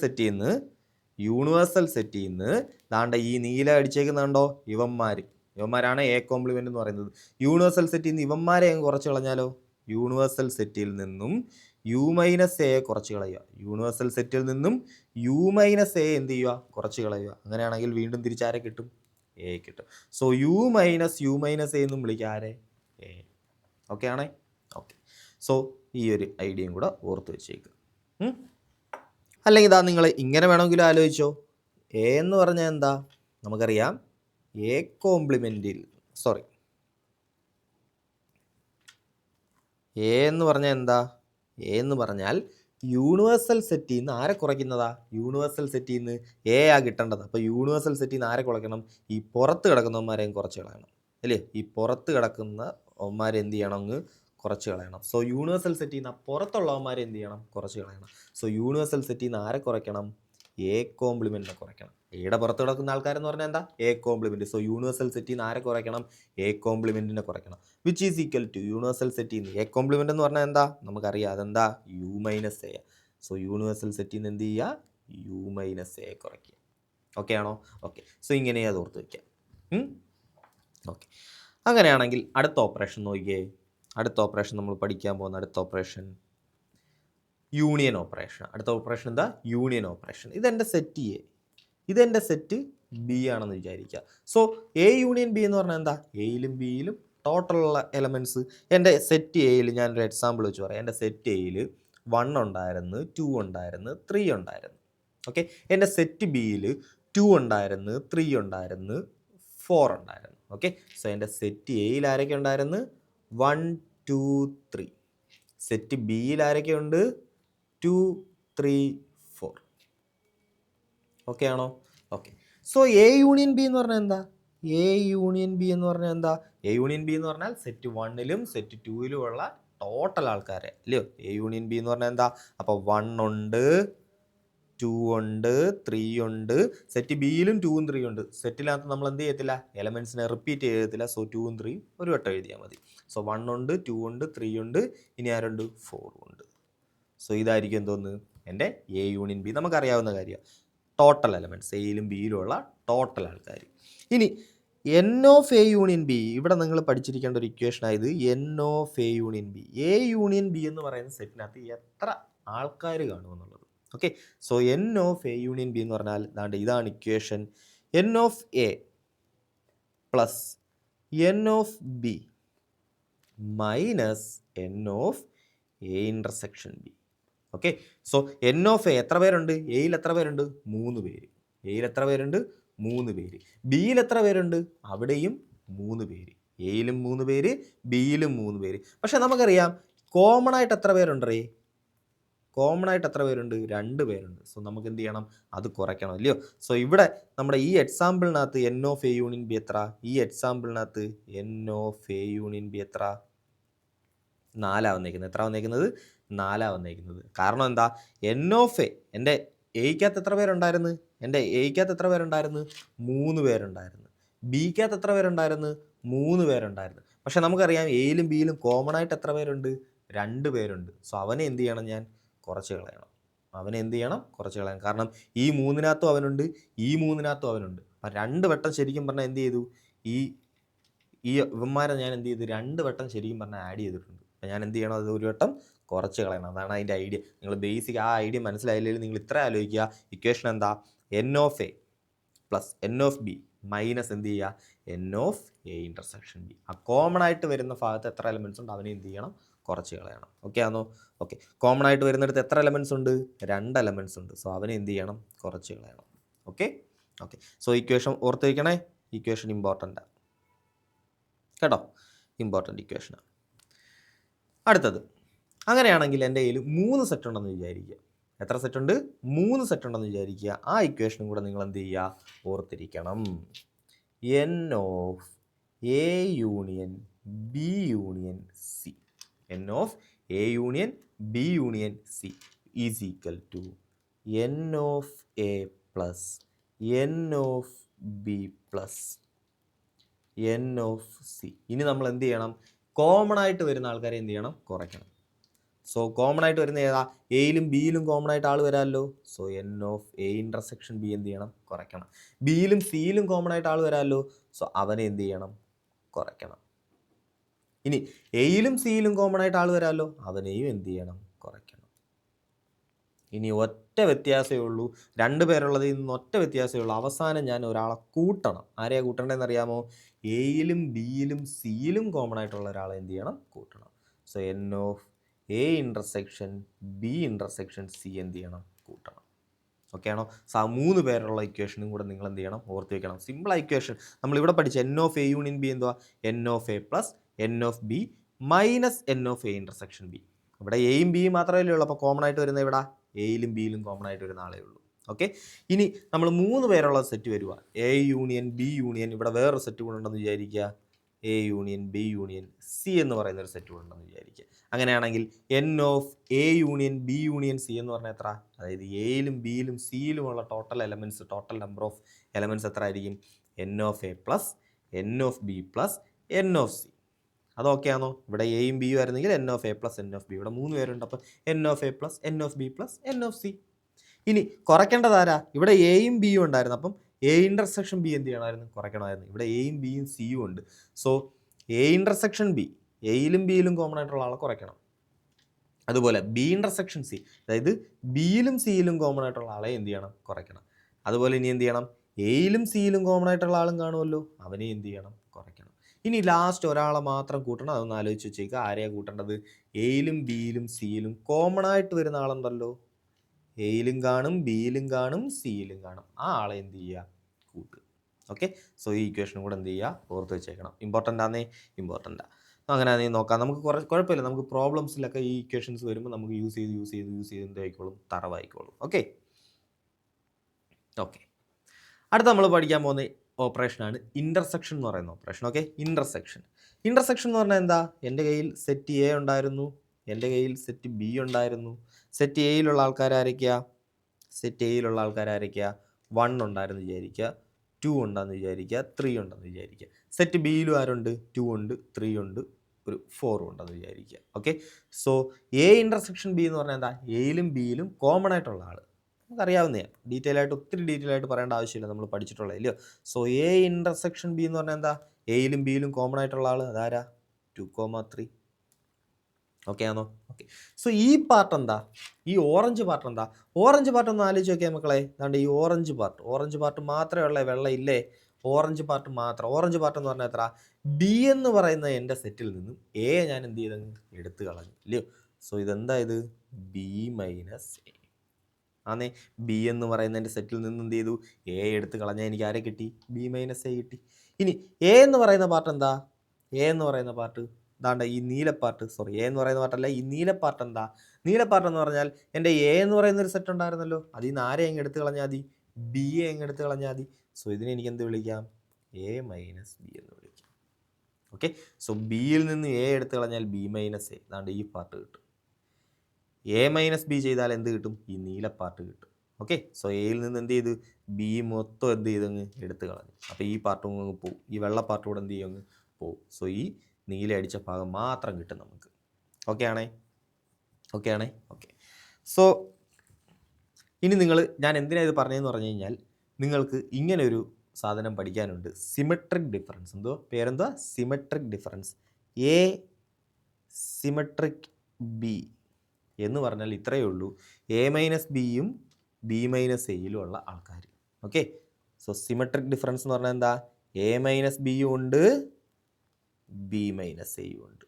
സെറ്റിൽ നിന്ന് ദാണ്ട ഈ നീല അടിച്ചേക്കുന്നുണ്ടോ? ഇവന്മാരാണ് എ കോംപ്ലിമെൻ്റ് എന്ന് പറയുന്നത്. യൂണിവേഴ്സൽ സെറ്റിൽ നിന്ന് ഇവന്മാരെ കുറച്ച് കളഞ്ഞാലോ? യൂണിവേഴ്സൽ സെറ്റിൽ നിന്നും യു മൈനസ് എ കുറച്ച് കളയുക. യൂണിവേഴ്സൽ സെറ്റിൽ നിന്നും യു മൈനസ് എ എന്ത് ചെയ്യുക? കുറച്ച് കളയുക. അങ്ങനെയാണെങ്കിൽ വീണ്ടും തിരിച്ചാരെ കിട്ടും? എ കിട്ടും. സോ യു മൈനസ് എ എന്നും വിളിക്കുക ആരെ? എ. ഓക്കെ ആണേ? ഓക്കെ, സോ ഈ ഒരു ഐഡിയയും കൂടെ ഓർത്ത് വെച്ചേക്കുക. അല്ലെങ്കിൽ ഇതാ നിങ്ങൾ ഇങ്ങനെ വേണമെങ്കിലും ആലോചിച്ചോ. എ എന്ന് പറഞ്ഞാൽ എന്താ? നമുക്കറിയാം എ കോംപ്ലിമെൻറ്റിൽ എ എന്ന് പറഞ്ഞാൽ എന്താ? എ എന്ന് പറഞ്ഞാൽ യൂണിവേഴ്സൽ സെറ്റിൽ നിന്ന് ആരെ കുറയ്ക്കുന്നതാ? യൂണിവേഴ്സൽ സെറ്റിൽ നിന്ന് എ ആ കിട്ടേണ്ടത്. അപ്പോൾ യൂണിവേഴ്സൽ സെറ്റിൽ നിന്ന് ആരെ കുറയ്ക്കണം? ഈ പുറത്ത് കിടക്കുന്നവന്മാരെയും കുറച്ച് കളയണം അല്ലേ? ഈ പുറത്ത് കിടക്കുന്നവന്മാരെ എന്ത് ചെയ്യണം? അങ്ങ് കുറച്ച് കളയണം. സോ യൂണിവേഴ്സൽ സെറ്റിൽ നിന്ന് പുറത്തുള്ളവന്മാരെ എന്ത് ചെയ്യണം? കുറച്ച് കളയണം. സോ യൂണിവേഴ്സൽ സെറ്റിൽ നിന്ന് ആരെ കുറയ്ക്കണം? എ കോംപ്ലിമെൻറ്റിനെ കുറയ്ക്കണം. എയുടെ പുറത്ത് കിടക്കുന്ന ആൾക്കാരെന്ന് പറഞ്ഞാൽ എന്താ? A complement. സോ യൂണിവേഴ്സൽ സെറ്റിൽ നിന്ന് ആരെ കുറയ്ക്കണം? എ കോംപ്ലിമെൻറ്റിനെ കുറയ്ക്കണം. Which is equal to universal സെറ്റിൽ നിന്ന് എ കോംപ്ലിമെൻ്റ് എന്ന് പറഞ്ഞാൽ എന്താ? നമുക്കറിയാം അതെന്താ? U minus A. So universal സെറ്റിൽ നിന്ന് എന്ത് ചെയ്യുക? യു മൈനസ് എ കുറയ്ക്കുക. ഓക്കെ ആണോ? ഓക്കെ, സോ ഇങ്ങനെ അത് ഓർത്ത് വയ്ക്കാം. ഓക്കെ, അങ്ങനെയാണെങ്കിൽ അടുത്ത ഓപ്പറേഷൻ നോക്കിയേ. അടുത്ത ഓപ്പറേഷൻ നമ്മൾ പഠിക്കാൻ പോകുന്ന അടുത്ത ഓപ്പറേഷൻ യൂണിയൻ ഓപ്പറേഷൻ. അടുത്ത ഓപ്പറേഷൻ എന്താ? Union operation. ഇതെൻ്റെ സെറ്റ് എ, ഇതെൻ്റെ സെറ്റ് ബി ആണെന്ന് വിചാരിക്കുക. സോ എ യൂണിയൻ ബി എന്ന് പറഞ്ഞാൽ എന്താ? എയിലും ബിയിലും ടോട്ടലുള്ള എലമെൻറ്റ്സ്. എൻ്റെ സെറ്റ് എയിൽ ഞാനൊരു എക്സാമ്പിൾ വെച്ച് പറയാം. എൻ്റെ സെറ്റ് എയിൽ 1 ഉണ്ടായിരുന്നു, 2 ഉണ്ടായിരുന്നു, 3 ഉണ്ടായിരുന്നു. ഓക്കെ, എൻ്റെ സെറ്റ് ബിയിൽ 2 ഉണ്ടായിരുന്നു, 3 ഉണ്ടായിരുന്നു, 4 ഉണ്ടായിരുന്നു. ഓക്കെ, സോ എൻ്റെ സെറ്റ് എയിൽ ആരൊക്കെ ഉണ്ടായിരുന്നു? 1, 2, 3. സെറ്റ് ബിയിൽ ആരൊക്കെ ഉണ്ട്? 2, 3, 4. ഓക്കെ ആണോ? Okay, so A union B എന്ന് പറഞ്ഞാൽ എന്താ? എ യൂണിയൻ ബി എന്ന് പറഞ്ഞാൽ എന്താ? എ യൂണിയൻ ബി എന്ന് പറഞ്ഞാൽ സെറ്റ് 1ലും സെറ്റ് 2ലും ഉള്ള ടോട്ടൽ ആൾക്കാരെ അല്ലയോ എ യൂണിയൻ ബി എന്ന് പറഞ്ഞാൽ എന്താ? അപ്പോൾ 1 ഉണ്ട്, 2 ഉണ്ട്, 3 ഉണ്ട്. സെറ്റ് ബിയിലും 2ഉം 3ഉം ഉണ്ട്. സെറ്റിനകത്ത് നമ്മൾ എന്ത് ചെയ്യത്തില്ല? എലമെൻസിനെ റിപ്പീറ്റ് ചെയ്യത്തില്ല. സോ 2ഉം 3ഉം ഒരു വട്ടം എഴുതിയാൽ മതി. സോ 1 ഉണ്ട്, 2 ഉണ്ട്, 3 ഉണ്ട്, ഇനി ആരുണ്ട്? 4 ഉണ്ട്. സോ ഇതായിരിക്കും എന്തോന്ന്? എൻ്റെ എ യൂണിയൻ ബി. നമുക്കറിയാവുന്ന കാര്യമാണ്. ടോട്ടൽ എലമെൻറ്റ്സ് എയിലും ബിയിലും ഉള്ള ടോട്ടൽ ആൾക്കാർ. ഇനി N of A union B, ഇവിടെ നിങ്ങൾ പഠിച്ചിരിക്കേണ്ട ഒരു ഇക്വേഷൻ ആയത് N of A union B. A union B എന്ന് പറയുന്ന സെറ്റിനകത്ത് എത്ര ആൾക്കാർ കാണുമെന്നുള്ളത്. Okay, so N of A union B എന്ന് പറഞ്ഞാൽ ഇതാണ് equation. N of A plus N of B minus N of A intersection B. Okay, so N of A എത്ര പേരുണ്ട്? എയിൽ എത്ര പേരുണ്ട്? 3 പേര്. എയിൽ എത്ര പേരുണ്ട്? 3 പേര്. ബിയിൽ എത്ര പേരുണ്ട്? അവിടെയും 3 പേര്. എയിലും 3 പേര്, ബിയിലും 3 പേര്. പക്ഷെ നമുക്കറിയാം കോമൺ ആയിട്ട് എത്ര പേരുണ്ടേ? കോമൺ ആയിട്ട് എത്ര പേരുണ്ട്? 2 പേരുണ്ട്. സോ നമുക്ക് എന്ത് ചെയ്യണം? അത് കുറയ്ക്കണം അല്ലയോ? സോ ഇവിടെ നമ്മുടെ ഈ എക്സാമ്പിളിനകത്ത് N of A union B എത്ര? ഈ എക്സാമ്പിളിനകത്ത് N of A union B എത്ര? 4 വന്നേക്കുന്നത്. എത്ര വന്നേക്കുന്നത്? 4 വന്നേക്കുന്നത്. കാരണം എന്താ? എൻ ഓഫ് എ എൻ്റെ എയ്ക്കകത്ത് എത്ര പേരുണ്ടായിരുന്നു? എൻ്റെ എയ്ക്കകത്ത് എത്ര പേരുണ്ടായിരുന്നു? 3 പേരുണ്ടായിരുന്നു. ബിക്കകത്ത് എത്ര പേരുണ്ടായിരുന്നു? 3 പേരുണ്ടായിരുന്നു. പക്ഷെ നമുക്കറിയാം എയിലും ബിയിലും കോമൺ ആയിട്ട് എത്ര പേരുണ്ട്? 2 പേരുണ്ട്. സോ അവനെ എന്ത് ചെയ്യണം? ഞാൻ കുറച്ച് കളയണം. അവനെ എന്ത് ചെയ്യണം? കുറച്ച് കളയണം. കാരണം ഈ 3-നകത്തും അവനുണ്ട്, ഈ 3-നകത്തും അവനുണ്ട്. അപ്പം 2 വട്ടം ശരിക്കും പറഞ്ഞാൽ എന്ത് ചെയ്തു? ഈ ഇവന്മാരെ ഞാൻ എന്ത് ചെയ്തു? 2 വട്ടം ശരിക്കും പറഞ്ഞാൽ ആഡ് ചെയ്തിട്ടുണ്ട്. അപ്പം ഞാൻ എന്ത് ചെയ്യണം? അത് ഒരു വട്ടം കുറച്ച് കളയണം. അതാണ് അതിൻ്റെ ഐഡിയ. നിങ്ങൾ ബേസിക് ആ ഐഡിയ മനസ്സിലായില്ലെങ്കിൽ നിങ്ങൾ ഇത്ര ആലോചിക്കുക. ഇക്വേഷൻ എന്താ? N of A plus N of B minus എന്ത് ചെയ്യുക? N of A intersection B. ആ കോമൺ ആയിട്ട് വരുന്ന ഭാഗത്ത് എത്ര എലമെൻറ്റ്സ് ഉണ്ട് അവനെ എന്ത് ചെയ്യണം? കുറച്ച് കളയണം. ഓക്കെ ആണോ? ഓക്കെ. കോമൺ ആയിട്ട് വരുന്നിടത്ത് എത്ര എലമെൻറ്റ്സ് ഉണ്ട്? 2 എലമെൻറ്റ്സ് ഉണ്ട്. സോ അവനെ എന്ത് ചെയ്യണം? കുറച്ച് കളയണം. Okay okay. സോ ഇക്വേഷൻ ഓർത്ത് വയ്ക്കണേ. ഇക്വേഷൻ ഇമ്പോർട്ടൻ്റാണ് കേട്ടോ, ഇമ്പോർട്ടൻ്റ് ഇക്വേഷനാണ്. അടുത്തത്, അങ്ങനെയാണെങ്കിൽ എൻ്റെ കയ്യിൽ 3 സെറ്റ് ഉണ്ടെന്ന് വിചാരിക്കുക. എത്ര സെറ്റ് ഉണ്ട്? 3 സെറ്റ് ഉണ്ടെന്ന് വിചാരിക്കുക. ആ ഇക്വേഷനും കൂടെ നിങ്ങൾ എന്ത് ചെയ്യുക? ഓർത്തിരിക്കണം. n of A union B union C, n of A union B union C is equal to n of A plus n of B plus n of C. ഇനി നമ്മൾ എന്ത് ചെയ്യണം? കോമൺ ആയിട്ട് വരുന്ന ആൾക്കാരെ എന്ത് ചെയ്യണം? കുറയ്ക്കണം. സോ കോമൺ ആയിട്ട് വരുന്ന ഏതാ? എയിലും ബിയിലും കോമൺ ആയിട്ട് ആൾ വരാമല്ലോ. So n of A intersection B എന്ത് ചെയ്യണം? കുറയ്ക്കണം. ബിയിലും സിയിലും കോമൺ ആയിട്ട് ആൾ വരാമല്ലോ. സോ അവനെ എന്ത് ചെയ്യണം? കുറയ്ക്കണം. ഇനി എയിലും സിയിലും കോമൺ ആയിട്ട് ആൾ വരാമല്ലോ, അവനെയും എന്ത് ചെയ്യണം? കുറയ്ക്കണം. ഇനി ഒറ്റ വ്യത്യാസമേ ഉള്ളൂ, 2 പേരുള്ളതിൽ നിന്ന് ഒറ്റ വ്യത്യാസമേ ഉള്ളൂ. അവസാനം ഞാൻ ഒരാളെ കൂട്ടണം. ആരെയാണ് കൂട്ടേണ്ടതെന്ന് അറിയാമോ? എയിലും ബിയിലും സിയിലും കോമൺ ആയിട്ടുള്ള ഒരാളെ എന്ത് ചെയ്യണം? കൂട്ടണം. So n of A intersection B intersection C എന്ത് ചെയ്യണം? കൂട്ടണം. ഓക്കെ ആണോ? സോ 3 പേരുള്ള ഇക്വേഷനും കൂടെ നിങ്ങൾ എന്ത് ചെയ്യണം? ഓർത്ത് വയ്ക്കണം. സിമ്പിൾ ഇക്വേഷൻ നമ്മളിവിടെ പഠിച്ച n of A union B എന്തുവാ? n of A plus n of B minus n of A intersection B. ഇവിടെ എയും ബിയും മാത്രമല്ലേ ഉള്ളൂ. അപ്പോൾ കോമൺ ആയിട്ട് വരുന്നത് ഇവിടെ എയിലും ബിയിലും കോമൺ ആയിട്ട് വരുന്ന ആളേ ഉള്ളൂ. ഓക്കെ. ഇനി നമ്മൾ 3 പേരുള്ള സെറ്റ് വരിക. എ യൂണിയൻ ബി യൂണിയൻ, ഇവിടെ വേറൊരു സെറ്റ് കൂടെ ഉണ്ടെന്ന് വിചാരിക്കുക. A union B union C എന്ന് പറയുന്ന ഒരു സെറ്റ് കൂടെ ഉണ്ടെന്ന് വിചാരിക്കുക. അങ്ങനെയാണെങ്കിൽ n of A union B union C എന്ന് പറഞ്ഞാൽ എത്ര? അതായത് എയിലും ബിയിലും സിയിലുമുള്ള total elements, total number of elements എത്ര ആയിരിക്കും? n of A plus n of B plus n of C. അതൊക്കെ ആണോ? ഇവിടെ എയും ബിയും ആയിരുന്നെങ്കിൽ n of A plus n of B. ഇവിടെ 3 പേരുണ്ട്. അപ്പോൾ n of A plus n of B plus n of C. ഇനി കുറയ്ക്കേണ്ടതാരാ? ഇവിടെ എയും ബിയും ഉണ്ടായിരുന്നു. അപ്പം എ ഇൻ്റർസെക്ഷൻ ബി എന്ത് ചെയ്യണമായിരുന്നു? കുറയ്ക്കണമായിരുന്നു. ഇവിടെ എയും ബിയും സിയും ഉണ്ട്. സോ എ ഇൻ്റർസെക്ഷൻ ബി, എയിലും ബിയിലും കോമൺ ആയിട്ടുള്ള ആളെ കുറയ്ക്കണം. അതുപോലെ ബി ഇൻ്റർസെക്ഷൻ സി, അതായത് ബിയിലും സിയിലും കോമൺ ആയിട്ടുള്ള ആളെ എന്ത് ചെയ്യണം? കുറയ്ക്കണം. അതുപോലെ ഇനി എന്ത് ചെയ്യണം? എയിലും സിയിലും കോമൺ ആയിട്ടുള്ള ആളും കാണുമല്ലോ, അവനെ എന്ത് ചെയ്യണം? കുറയ്ക്കണം. ഇനി ലാസ്റ്റ് ഒരാളെ മാത്രം കൂട്ടണം. അതൊന്ന് ആലോചിച്ച് വെച്ചേക്കുക. ആരെയാണ് കൂട്ടേണ്ടത്? എയിലും ബിയിലും സിയിലും കോമൺ ആയിട്ട് വരുന്ന ആളുണ്ടല്ലോ. എയിലും കാണും, ബിയിലും കാണും, സിയിലും കാണും. ആ ആളെ എന്ത് ചെയ്യുക? കൂട്ടുക. ഓക്കെ. സോ ഈ ഇക്വേഷനും കൂടെ എന്ത് ചെയ്യുക? ഓർത്ത് വെച്ചേക്കണം. ഇമ്പോർട്ടൻ്റ് ആണേ, ഇമ്പോർട്ടൻ്റാണ്. അങ്ങനെ ആണെങ്കിൽ നോക്കാം. നമുക്ക് കുഴപ്പമില്ല. നമുക്ക് പ്രോബ്ലംസിലൊക്കെ ഈ ഇക്വേഷൻസ് വരുമ്പോൾ നമുക്ക് യൂസ് ചെയ്ത് എന്തായിക്കോളും? തറവായിക്കോളും. Okay okay. അടുത്ത നമ്മൾ പഠിക്കാൻ പോകുന്ന ഓപ്പറേഷനാണ് ഇൻ്റർസെക്ഷൻ എന്ന് പറയുന്ന ഓപ്പറേഷൻ. ഓക്കെ. ഇൻ്റർസെക്ഷൻ എന്ന് പറഞ്ഞാൽ എന്താ? എൻ്റെ കയ്യിൽ സെറ്റ് എ ഉണ്ടായിരുന്നു, എൻ്റെ കയ്യിൽ സെറ്റ് ബി ഉണ്ടായിരുന്നു. സെറ്റ് എയിലുള്ള ആൾക്കാരായിരിക്കുക? സെറ്റ് എയിലുള്ള ആൾക്കാരായിരിക്കുക? 1 ഉണ്ടായിരുന്നു വിചാരിക്കുക, 2 ഉണ്ടെന്ന് വിചാരിക്കുക, 3 ഉണ്ടെന്ന് വിചാരിക്കുക. സെറ്റ് ബിയിലും ആരുണ്ട്? 2 ഉണ്ട്, 3 ഉണ്ട്, ഒരു 4 ഉണ്ടെന്ന് വിചാരിക്കുക. Okay. So A intersection B എന്ന് പറഞ്ഞാൽ എന്താ? എയിലും ബിയിലും കോമൺ ആയിട്ടുള്ള ആൾ. നമുക്കറിയാവുന്നതാണ്. ഒത്തിരി ഡീറ്റെയിൽ ആയിട്ട് പറയേണ്ട ആവശ്യമില്ല, നമ്മൾ പഠിച്ചിട്ടുള്ളത് ഇല്ലയോ. സോ എ ഇൻ്റർസെക്ഷൻ ബി എന്ന് പറഞ്ഞാൽ എന്താ? എയിലും ബിയിലും കോമൺ ആയിട്ടുള്ള ആൾ അതാരാ? 2,3. ഓക്കെ ആണോ? ഓക്കെ. സോ ഈ പാർട്ട് എന്താ? ഈ ഓറഞ്ച് പാർട്ട് എന്താ? ഓറഞ്ച് പാർട്ട് ഒന്ന് ആലോചിച്ച് നോക്കിയാൽ മക്കളെ. അതാണ്ട് ഈ ഓറഞ്ച് പാർട്ട് മാത്രമേ ഉള്ളേ, വെള്ള ഇല്ലേ? ഓറഞ്ച് പാർട്ട് മാത്രം. ഓറഞ്ച് പാർട്ട് എന്ന് പറഞ്ഞാൽ എത്ര? ബി എന്ന് പറയുന്ന എൻ്റെ സെറ്റിൽ നിന്നും എ ഞാൻ എന്ത് ചെയ്തങ്ങ് എടുത്തു കളഞ്ഞു ഇല്ലയോ. സോ ഇതെന്താ? ഇത് ബി മൈനസ് എ ആന്നേ. ബി എന്ന് പറയുന്ന എൻ്റെ സെറ്റിൽ നിന്ന് എന്ത് ചെയ്തു? എ എടുത്ത് കളഞ്ഞാൽ എനിക്ക് ആരെ കിട്ടി? ബി മൈനസ് എ കിട്ടി. ഇനി എ എന്ന് പറയുന്ന പാർട്ട് എന്താ? എ എന്ന് പറയുന്ന പാർട്ട് ദാണ്ട ഈ നീലപ്പാർട്ട്, സോറി എ എന്ന് പറയുന്ന പാർട്ടല്ല, ഈ നീലപ്പാർട്ട് എന്താ? നീലപ്പാർട്ട് എന്ന് പറഞ്ഞാൽ എൻ്റെ എ എന്ന് പറയുന്ന ഒരു സെറ്റ് ഉണ്ടായിരുന്നല്ലോ, അതിൽ നിന്ന് ആരെ അങ്ങ് എടുത്ത് കളഞ്ഞാൽ മതി? ബി എ അങ്ങ് എടുത്ത് കളഞ്ഞാൽ മതി. സോ ഇതിനെ എനിക്ക് എന്ത് വിളിക്കാം? എ മൈനസ് ബി എന്ന് വിളിക്കാം. ഓക്കെ. സോ ബിയിൽ നിന്ന് എ എടുത്ത് കളഞ്ഞാൽ ബി മൈനസ് എ, ദാണ്ട് ഈ പാർട്ട് കിട്ടും. എ മൈനസ് ബി ചെയ്താൽ എന്ത് കിട്ടും? ഈ നീലപ്പാർട്ട് കിട്ടും. ഓക്കെ. സോ എയിൽ നിന്ന് എന്ത് ചെയ്തു? ബി മൊത്തം എന്ത് ചെയ്തങ്ങ് എടുത്ത് കളഞ്ഞു. അപ്പോൾ ഈ പാർട്ടും അങ്ങ് പോവും, ഈ വെള്ള പാർട്ട് കൂടെ എന്ത് ചെയ്യും? അങ്ങ് പോവും. സോ ഈ നീല അടിച്ച ഭാഗം മാത്രം കിട്ടും നമുക്ക്. ഓക്കെ ആണേ? ഓക്കെ. സോ ഇനി ഞാൻ എന്തിനാണ് ഇത് പറഞ്ഞതെന്ന് പറഞ്ഞു കഴിഞ്ഞാൽ, നിങ്ങൾക്ക് ഇങ്ങനെ ഒരു സാധനം പഠിക്കാനുണ്ട്. Symmetric difference. പേരെന്തുവാ? Symmetric difference. A symmetric B എന്ന് പറഞ്ഞാൽ ഇത്രയേ ഉള്ളൂ. എ മൈനസ് ബിയും ബി മൈനസ് എയിലും ഉള്ള ആൾക്കാർ. ഓക്കെ. സോ സിമെട്രിക് ഡിഫറൻസ് എന്ന് പറഞ്ഞാൽ എന്താ? എ മൈനസ് ബിയും ഉണ്ട്, ബി മൈനസ് എയും ഉണ്ട്.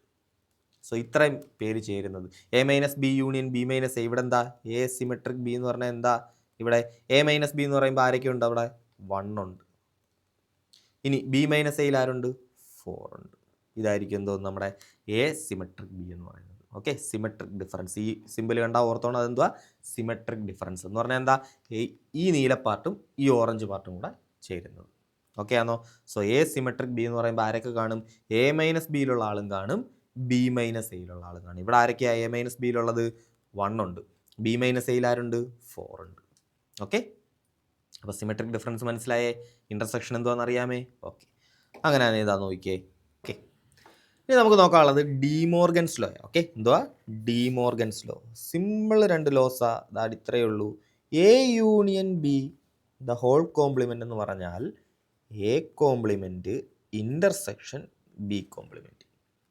സോ ഇത്രയും പേര് ചേരുന്നത് A minus B union B minus A. ഇവിടെ എന്താ എ സിമെട്രിക് ബി എന്ന് പറഞ്ഞാൽ എന്താ? ഇവിടെ എ മൈനസ് ബി എന്ന് പറയുമ്പോൾ ആരൊക്കെ ഉണ്ട്? അവിടെ 1 ഉണ്ട്. ഇനി ബി മൈനസ് എയിൽ ആരുണ്ട്? 4 ഉണ്ട്. ഇതായിരിക്കും എന്തോ നമ്മുടെ എ സിമെട്രിക് ബി എന്ന് പറയുന്നത്. Okay, symmetric difference. ഈ സിമ്പിൾ കണ്ടാൽ ഓർത്തോണം അതെന്തുവാ? സിമെട്രിക് ഡിഫറൻസ് എന്ന് പറഞ്ഞാൽ എന്താ? ഈ നീല പാർട്ടും ഈ ഓറഞ്ച് പാർട്ടും കൂടെ ചേരുന്നത്. ഓക്കെ ആണോ? സോ എ സിമെട്രിക് ബി എന്ന് പറയുമ്പോൾ ആരൊക്കെ കാണും? എ മൈനസ് ബിയിലുള്ള ആളും കാണും, ബി മൈനസ് എയിലുള്ള ആളും കാണും. ഇവിടെ ആരൊക്കെയാണ് എ മൈനസ് ബിയിലുള്ളത്? 1 ഉണ്ട്. ബി മൈനസ് എയിൽ ആരുണ്ട്? 4 ഉണ്ട്. ഓക്കെ, അപ്പോൾ സിമെട്രിക് ഡിഫറൻസ് മനസ്സിലായേ? ഇൻ്റർസെക്ഷൻ എന്തുവാണെന്ന് അറിയാമേ? ഓക്കെ, അങ്ങനെ ഏതാ നോക്കിയേ. ഓക്കെ, ഇനി നമുക്ക് നോക്കാനുള്ളത് ഡിമോർഗൻസ് ലോ. ഓക്കെ, എന്തുവാ? De Morgan's law. സിമ്പിൾ 2 ലോസാ. അതായത് ഇത്രയേ ഉള്ളൂ. A union B the whole complement എന്ന് പറഞ്ഞാൽ A complement intersection B complement.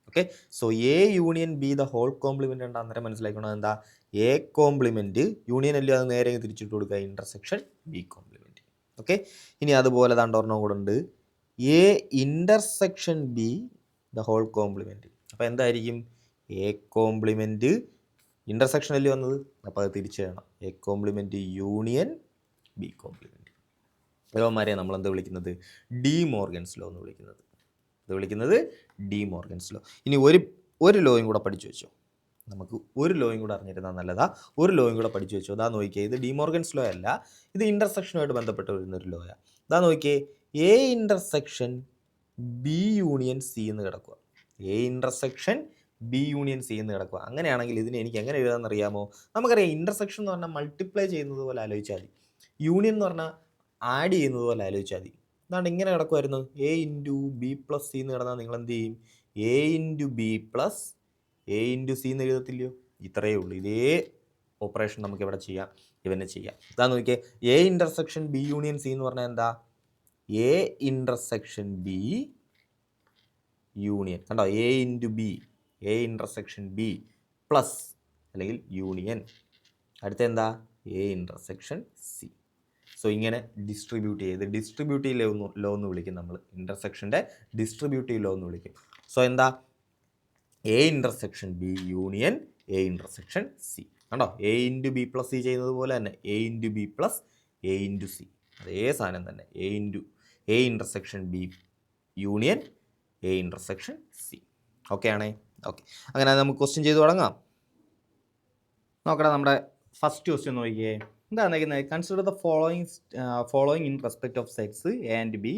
Okay, so A union B the whole complement ഉണ്ട്. അന്നേരം മനസ്സിലാക്കണം എന്താ? എ കോംപ്ലിമെൻറ്റ് യൂണിയൻ അല്ലേ, അത് നേരെ തിരിച്ചിട്ട് കൊടുക്കുക, ഇൻ്റർസെക്ഷൻ ബി കോംപ്ലിമെൻറ്റ്. ഓക്കെ, ഇനി അതുപോലെ ഒരെണ്ണം കൂടെ ഉണ്ട്, A intersection B the whole complement. അപ്പോൾ എന്തായിരിക്കും? എ കോംപ്ലിമെൻറ്റ് ഇൻ്റർസെക്ഷൻ അല്ലേ വന്നത്, അപ്പോൾ അത് തിരിച്ചു വേണം, A compliment union B compliment. ഇവന്മാരെ നമ്മൾ എന്താ വിളിക്കുന്നത്? ഡിമോർഗൻസ് ലോ എന്ന് വിളിക്കുന്നത്. ഇത് വിളിക്കുന്നത് ഡിമോർഗൻസ് ലോ. ഇനി ഒരു ലോയും കൂടെ പഠിച്ചു വെച്ചോ. നമുക്ക് ഒരു ലോയും കൂടെ അറിഞ്ഞിരുന്നാൽ നല്ലതാ. ഒരു ലോയും കൂടെ പഠിച്ചു വെച്ചോ. ഇതാ നോക്കിയേ, ഇത് ഡിമോർഗൻസ് ലോ അല്ല, ഇത് ഇൻ്റർസെക്ഷനുമായിട്ട് ബന്ധപ്പെട്ട് വരുന്നൊരു ലോയാ. ഇതാ നോക്കിയേ, A intersection B union C എന്ന് കിടക്കുക. A intersection B union C എന്ന് കിടക്കുക. അങ്ങനെയാണെങ്കിൽ ഇതിനെ എനിക്ക് എങ്ങനെ എഴുതാമെന്ന് അറിയാമോ? നമുക്കറിയാം, ഇൻ്റർസെക്ഷൻ എന്ന് പറഞ്ഞാൽ മൾട്ടിപ്ലൈ ചെയ്യുന്നത് പോലെ ആലോചിച്ചാൽ മതി, യൂണിയൻ എന്ന് പറഞ്ഞാൽ ആഡ് ചെയ്യുന്നത് പോലെ ആലോചിച്ചാൽ മതി. അതാണ്ട് ഇങ്ങനെ കിടക്കുമായിരുന്നു, A into B plus C എന്ന് കിടന്നാൽ നിങ്ങൾ എന്ത് ചെയ്യും? A into B plus A into C എന്ന് എഴുതത്തില്ലയോ? ഇത്രയേ ഉള്ളൂ. ഇതേ ഓപ്പറേഷൻ നമുക്ക് ഇവിടെ ചെയ്യാം, ഇവനെ ചെയ്യാം. ഇതാ നോക്കിയേ, A intersection B union C എന്ന് പറഞ്ഞാൽ എന്താ? എ ഇൻ്റർസെക്ഷൻ ബി യൂണിയൻ, കണ്ടോ? A into B, A intersection B plus അല്ലെങ്കിൽ യൂണിയൻ, അടുത്ത എന്താ? A intersection C. സോ ഇങ്ങനെ ഡിസ്ട്രിബ്യൂട്ട് ചെയ്ത് ഡിസ്ട്രിബ്യൂട്ടീവ് ലോ എന്ന് വിളിക്കും നമ്മൾ. ഇൻ്റർസെക്ഷൻ്റെ ഡിസ്ട്രിബ്യൂട്ടീവ് ലോ എന്ന് വിളിക്കും. സോ എന്താ? A intersection B union A intersection C. കണ്ടോ? A into B plus C ചെയ്യുന്നത് പോലെ തന്നെ A into B plus A into C, അതേ സാധനം തന്നെ, A intersection B union A intersection C. Okay ആണേ? ഓക്കെ, അങ്ങനെ നമുക്ക് ക്വസ്റ്റ്യൻ ചെയ്ത് തുടങ്ങാം. നോക്കടാ, നമ്മുടെ ഫസ്റ്റ് ക്വസ്റ്റ്യൻ നോക്കിയേ. എന്താണ് പറയുന്നത്? Consider the following in respect of sets A and B.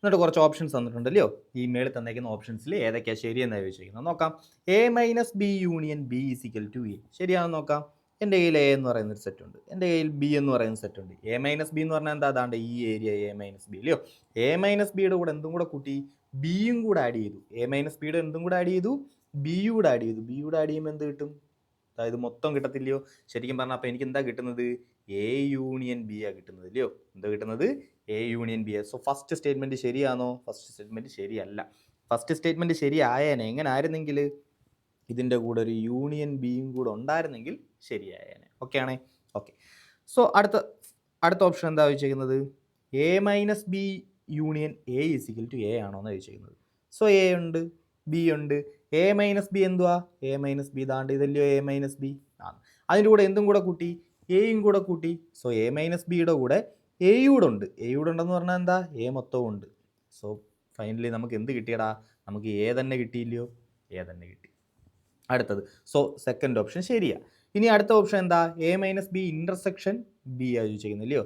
എന്നിട്ട് കുറച്ച് ഓപ്ഷൻസ് തന്നിട്ടുണ്ടല്ലോ. ഈ മേളിൽ തന്നേക്കുന്ന ഓപ്ഷൻസിൽ ഏതൊക്കെയാണ് ശരിയെന്നാണ് ചോദിച്ചിരിക്കുന്നത്. നോക്കാം. A minus B union B is equal to A. ശരിയാണെന്ന് നോക്കാം. എൻ്റെ കയ്യിൽ എ എന്ന് പറയുന്നൊരു സെറ്റ് ഉണ്ട്, എൻ്റെ കയ്യിൽ ബി എന്ന് പറയുന്ന സെറ്റ് ഉണ്ട്. എ മൈനസ് ബി എന്ന് പറഞ്ഞാൽ എന്താ? അതാണ്ട് ഈ ഏരിയ എ മൈനസ് ബി അല്ലയോ. എ മൈനസ് ബിയുടെ കൂടെ എന്തും കൂടെ കൂട്ടി ബിയും കൂടെ ആഡ് ചെയ്തു. എ മൈനസ് ബിയുടെ എന്തും കൂടെ ആഡ് ചെയ്തു, ബിയും കൂടെ ആഡ് ചെയ്തു. ബിയും കൂടെ ആഡ് ചെയ്യുമ്പോൾ എന്ത് കിട്ടും? അതായത് മൊത്തം കിട്ടത്തില്ലയോ? ശരിക്കും പറഞ്ഞാൽ അപ്പോൾ എനിക്ക് എന്താ കിട്ടുന്നത്? എ യൂണിയൻ ബി ആ കിട്ടുന്നത് ഇല്ലയോ? എന്താ കിട്ടുന്നത്? A union B. So first statement ശരിയാണോ? ഫസ്റ്റ് സ്റ്റേറ്റ്മെൻറ്റ് ശരിയല്ല. ഫസ്റ്റ് സ്റ്റേറ്റ്മെൻറ്റ് ശരിയായേനെ. എങ്ങനെ ആയിരുന്നെങ്കിൽ ഇതിൻ്റെ കൂടെ ഒരു യൂണിയൻ ബിയും കൂടെ ഉണ്ടായിരുന്നെങ്കിൽ ശരിയായേനെ. ഓക്കെ ആണേ? ഓക്കെ, സോ അടുത്ത ഓപ്ഷൻ എന്താ ചോദിച്ചിരിക്കുന്നത്? A minus B union A is equal to A ആണോ എന്ന് ചോദിച്ചിരിക്കുന്നത്. സോ എ ഉണ്ട്, ബി ഉണ്ട്. എ മൈനസ് ബി എന്തുവാ? എ മൈനസ് ബി ഇതാണ്ട് ഇതല്ലയോ എ മൈനസ് ബി ആണ്. അതിൻ്റെ കൂടെ എന്തും കൂടെ കൂട്ടി? എയും കൂടെ കൂട്ടി. സോ എ മൈനസ് ബിയുടെ കൂടെ എയൂടെ ഉണ്ട്. എയൂടെ ഉണ്ടെന്ന് പറഞ്ഞാൽ എന്താ? എ മൊത്തവും ഉണ്ട്. സോ ഫൈനലി നമുക്ക് എന്ത് കിട്ടിയടാ? നമുക്ക് എ തന്നെ കിട്ടിയില്ലയോ? എ തന്നെ കിട്ടി. അടുത്തത്, സോ സെക്കൻഡ് ഓപ്ഷൻ ശരിയാ. ഇനി അടുത്ത ഓപ്ഷൻ എന്താ? A minus B intersection B ആ ചോദിച്ചിരിക്കുന്നില്ലയോ?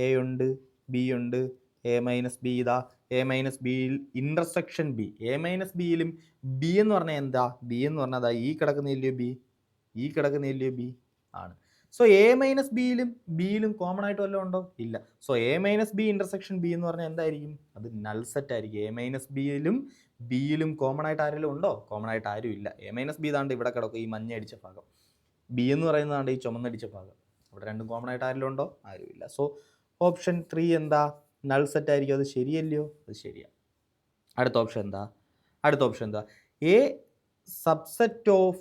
എ ഉണ്ട്, ബി ഉണ്ട്, എ മൈനസ് ബി ഇതാ എ മൈനസ് ബിയിൽ ഇൻ്റർസെക്ഷൻ ബി. എ മൈനസ് ബിയിലും ബി എന്ന് പറഞ്ഞാൽ എന്താ? ബി എന്ന് പറഞ്ഞാൽ അതാ ഈ കിടക്കുന്നില്ലയോ ബി, ഈ കിടക്കുന്നില്ലയോ ബി ആണ്. സോ എ മൈനസ് ബിയിലും കോമൺ ആയിട്ട് വല്ലതും ഉണ്ടോ? ഇല്ല. So A minus B intersection B എന്ന് പറഞ്ഞാൽ എന്തായിരിക്കും? അത് നൾ സെറ്റ് ആയിരിക്കും. എ മൈനസ് ബിയിലും കോമൺ ആയിട്ട് ആരെങ്കിലും ഉണ്ടോ? കോമൺ ആയിട്ട് ആരും ഇല്ല. എ മൈനസ് ബി താണ്ട് ഇവിടെ കിടക്കും, ഈ മഞ്ഞ അടിച്ച ഭാഗം. ബി എന്ന് പറയുന്നതാണ്ട് ഈ ചുമന്നടിച്ച ഭാഗം. ഇവിടെ രണ്ടും കോമൺ ആയിട്ട് ആരെങ്കിലും ഉണ്ടോ? ആരുമില്ല. സോ ഓപ്ഷൻ 3 എന്താ? നൾ സെറ്റ് ആയിരിക്കും. അത് ശരിയല്ലയോ? അത് ശരിയാണ്. അടുത്ത ഓപ്ഷൻ എന്താ? A subset of.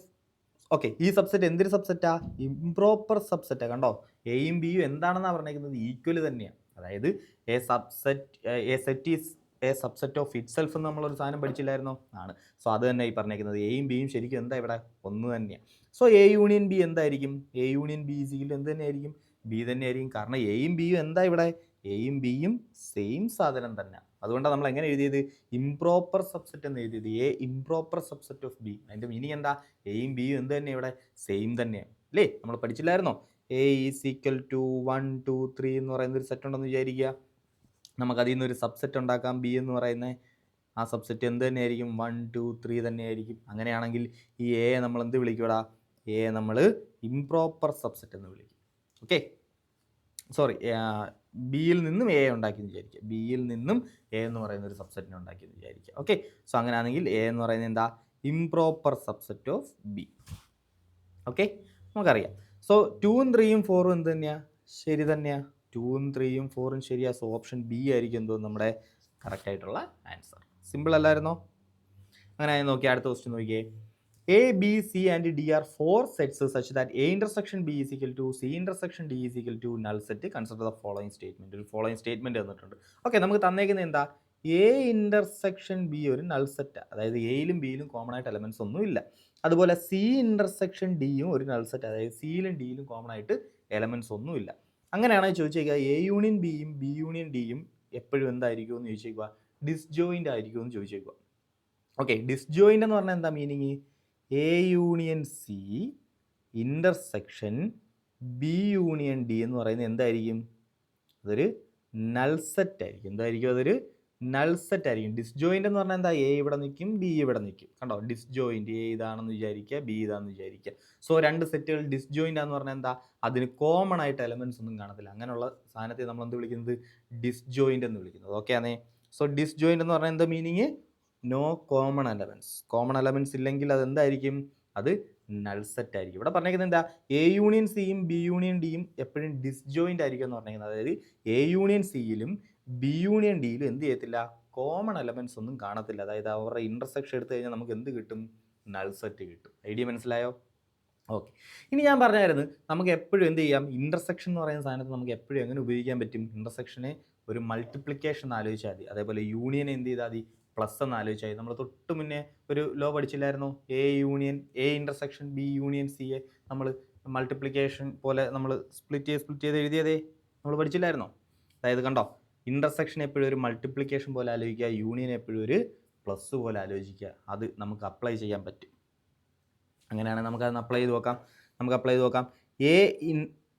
ഓക്കെ, ഈ സബ്സെറ്റ് എന്തൊരു സബ്സെറ്റാ? ഇംപ്രോപ്പർ സബ്സെറ്റാ. കണ്ടോ? എയും ബിയും എന്താണെന്നാണ് പറഞ്ഞിരിക്കുന്നത്? ഈക്വൽ തന്നെയാണ്. അതായത് A set is A subset of it self എന്ന് നമ്മളൊരു സാധനം പഠിച്ചില്ലായിരുന്നോ? ആണ്. സോ അത് തന്നെ ഈ പറഞ്ഞേക്കുന്നത് എയും ബിയും ശരിക്കും എന്താ ഇവിടെ ഒന്ന് തന്നെയാണ്. സോ എ യൂണിയൻ ബി എന്തായിരിക്കും? എ യൂണിയൻ ബി ഈസിക്കൽ എന്ത് തന്നെയായിരിക്കും? ബി തന്നെയായിരിക്കും. കാരണം എയും ബിയും എന്താ ഇവിടെ? എയും ബിയും സെയിം സാധനം തന്നെ. അതുകൊണ്ടാണ് നമ്മൾ എങ്ങനെ എഴുതിയത്? ഇംപ്രോപ്പർ സബ്സെറ്റ് എന്ന് എഴുതിയത്. A improper subset of B. അതിൻ്റെ മീനിങ് എന്താ? എയും ബിയും എന്ത് തന്നെ ഇവിടെ? സെയിം തന്നെയാണ് അല്ലേ? നമ്മൾ പഠിച്ചില്ലായിരുന്നോ? എ ഈസ് ഈക്വൽ ടു 1 2 3 എന്ന് പറയുന്ന ഒരു സെറ്റ് ഉണ്ടെന്ന് വിചാരിക്കുക. നമുക്ക് അതിൽ നിന്നൊരു സബ്സെറ്റ് ഉണ്ടാക്കാം. ബി എന്ന് പറയുന്ന ആ സബ്സെറ്റ് എന്ത് തന്നെയായിരിക്കും? 1 2 3 തന്നെയായിരിക്കും. അങ്ങനെയാണെങ്കിൽ ഈ എ നമ്മൾ എന്ത് വിളിക്കൂടാ? എ നമ്മൾ ഇംപ്രോപ്പർ സബ്സെറ്റ് എന്ന് വിളിക്കും. ഓക്കെ, സോറി, ബിയിൽ നിന്നും എ ഉണ്ടാക്കിയെന്ന് വിചാരിക്കുക. ബിയിൽ നിന്നും എ എന്ന് പറയുന്ന ഒരു സബ്സെറ്റിനെ ഉണ്ടാക്കിയെന്ന് വിചാരിക്കുക. ഓക്കെ, സോ അങ്ങനെയാണെങ്കിൽ എ എന്ന് പറയുന്നത് എന്താ? Improper subset of B. Okay, നമുക്കറിയാം. സോ 2ഉം 3ഉം 4ഉം എന്ത് തന്നെയാണ്? ശരി തന്നെയാണ്. 2ഉം 3ഉം 4ഉം ശരിയാ. സോ ഓപ്ഷൻ ബി ആയിരിക്കും എന്തോ നമ്മുടെ കറക്റ്റ് ആയിട്ടുള്ള ആൻസർ. സിമ്പിൾ അല്ലായിരുന്നോ? അങ്ങനെ നോക്കി അടുത്ത ക്വസ്റ്റ്യൻ നോക്കിയേ. A B C and D are 4 sets such that A intersection B is equal to C intersection D is equal to null set. Consider the following statement. ഒരു ഫോളോയിങ് സ്റ്റേറ്റ്മെന്റ് തന്നിട്ടുണ്ട്. ഓക്കെ, നമുക്ക് തന്നേക്കുന്നത് എന്താ? എ ഇന്റർസെക്ഷൻ ബി ഒരു നൾ സെറ്റ്, അതായത് എയിലും ബിയിലും കോമൺ ആയിട്ട് എലമെന്റ്സ് ഒന്നും ഇല്ല. അതുപോലെ സി ഇന്റർസെക്ഷൻ ഡിയും ഒരു നൾ സെറ്റ്, അതായത് സിയിലും ഡിയിലും കോമൺ ആയിട്ട് എലമെന്റ്സ് ഒന്നുമില്ല. അങ്ങനെയാണെങ്കിൽ ചോദിച്ചേക്കുക എ യൂണിയൻ ബിയും ബി യൂണിയൻ ഡിയും എപ്പോഴും എന്തായിരിക്കും എന്ന് ചോദിച്ചേക്കുക? ഡിസ്ജോയിന്റ് ആയിരിക്കും എന്ന് ചോദിച്ചേക്കുക. ഓക്കെ, ഡിസ്ജോയിന്റ് എന്ന് പറഞ്ഞാൽ എന്താ meaning? A union C intersection B union D എന്ന് പറയുന്നത് എന്തായിരിക്കും? അതൊരു നൾ സെറ്റ് ആയിരിക്കും. എന്തായിരിക്കും? അതൊരു നൾ സെറ്റ് ആയിരിക്കും. ഡിസ്ജോയിന്റ് എന്ന് പറഞ്ഞാൽ എന്താ? എ ഇവിടെ നിൽക്കും, ബി ഇവിടെ നിൽക്കും. കണ്ടോ? ഡിസ്ജോയിന്റ് എ ഇതാണെന്ന് വിചാരിക്കുക, ബി ഇതാണെന്ന് വിചാരിക്കുക. സോ രണ്ട് സെറ്റുകൾ ഡിസ്ജോയിന്റ് എന്ന് പറഞ്ഞാൽ എന്താ? അതിന് കോമൺ ആയിട്ട് എലമെന്റ്സ് ഒന്നും കാണത്തില്ല. അങ്ങനെയുള്ള സാധനത്തെ നമ്മൾ എന്ത് വിളിക്കുന്നത്? ഡിസ്ജോയിന്റ് എന്ന് വിളിക്കുന്നത്. ഓക്കെ ആണേ? സോ ഡിസ്ജോയിന്റ് എന്ന് പറഞ്ഞാൽ എന്താ meaning? No common elements. Common elements ഇല്ലെങ്കിൽ അത് എന്തായിരിക്കും? അത് നൾ സെറ്റ് ആയിരിക്കും. ഇവിടെ പറഞ്ഞിരിക്കുന്നത് എന്താ? എ യൂണിയൻ സിയും ബി യൂണിയൻ ഡിയും എപ്പോഴും ഡിസ്ജോയിന്റ് ആയിരിക്കും എന്ന് പറഞ്ഞിരിക്കുന്നത്. അതായത് എ യൂണിയൻ സിയിലും ബി യൂണിയൻ ഡിയിലും എന്ത് ചെയ്യത്തില്ല? കോമൺ എലമെന്റ്സ് ഒന്നും കാണത്തില്ല. അതായത് അവരുടെ ഇന്റർസെക്ഷൻ എടുത്തു കഴിഞ്ഞാൽ നമുക്ക് എന്ത് കിട്ടും? നൾ സെറ്റ് കിട്ടും. ഐഡിയ മനസ്സിലായോ? ഓക്കെ, ഇനി ഞാൻ പറഞ്ഞായിരുന്നു നമുക്ക് എപ്പോഴും എന്ത് ചെയ്യാം? ഇന്റർസെക്ഷൻ എന്ന് പറയുന്ന സാധനത്ത് നമുക്ക് എപ്പോഴും എങ്ങനെ ഉപയോഗിക്കാൻ പറ്റും? ഇന്റർസെക്ഷനെ ഒരു മൾട്ടിപ്ലിക്കേഷൻ ആലോചിച്ചാൽ മതി. അതേപോലെ യൂണിയനെ എന്ത് ചെയ്താൽ മതി? പ്ലസ് എന്ന് ആലോചിച്ചാൽ മതി. നമ്മൾ തൊട്ട് മുന്നേ ഒരു ലോ പഠിച്ചില്ലായിരുന്നോ? A union A intersection B union C A നമ്മൾ മൾട്ടിപ്ലിക്കേഷൻ പോലെ നമ്മൾ സ്പ്ലിറ്റ് ചെയ്ത് എഴുതിയതേ നമ്മൾ പഠിച്ചില്ലായിരുന്നോ? അതായത് കണ്ടോ, ഇന്റർസെക്ഷൻ എപ്പോഴും ഒരു മൾട്ടിപ്ലിക്കേഷൻ പോലെ ആലോചിക്കുക, യൂണിയൻ എപ്പോഴും ഒരു പ്ലസ് പോലെ ആലോചിക്കുക. അത് നമുക്ക് അപ്ലൈ ചെയ്യാൻ പറ്റും. അങ്ങനെയാണെങ്കിൽ നമുക്കത് അപ്ലൈ ചെയ്ത് നോക്കാം. എ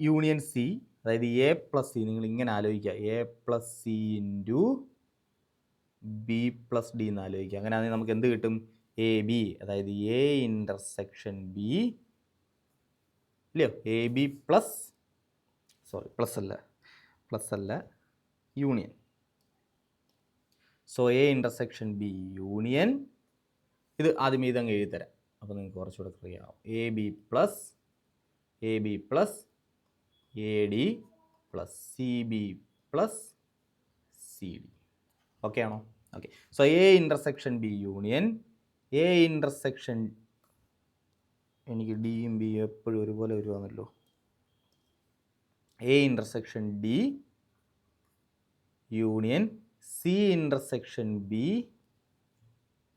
യൂണിയൻ സി, അതായത് എ പ്ലസ് സി, നിങ്ങൾ ഇങ്ങനെ ആലോചിക്കുക, A plus C into B plus D എന്ന് ആലോചിക്കുക. അങ്ങനെയാണെങ്കിൽ നമുക്ക് എന്ത് കിട്ടും? എ ബി, അതായത് എ ഇന്റർസെക്ഷൻ ബി ഇല്ലയോ? എ ബി പ്ലസ് അല്ല union. So A intersection B union, ഇത് ആദ്യം ഇതങ്ങ് എഴുതിത്തരാം, അപ്പോൾ നിങ്ങൾക്ക് കുറച്ചുകൂടെ ക്ലിയർ ആവും. A B plus A D plus C B plus C D. Okay ആണോ? Okay, so A intersection B union A intersection, എനിക്ക് ഡിയും ബിയും എപ്പോഴും ഒരുപോലെ വരുവാണല്ലോ. A intersection D union C intersection B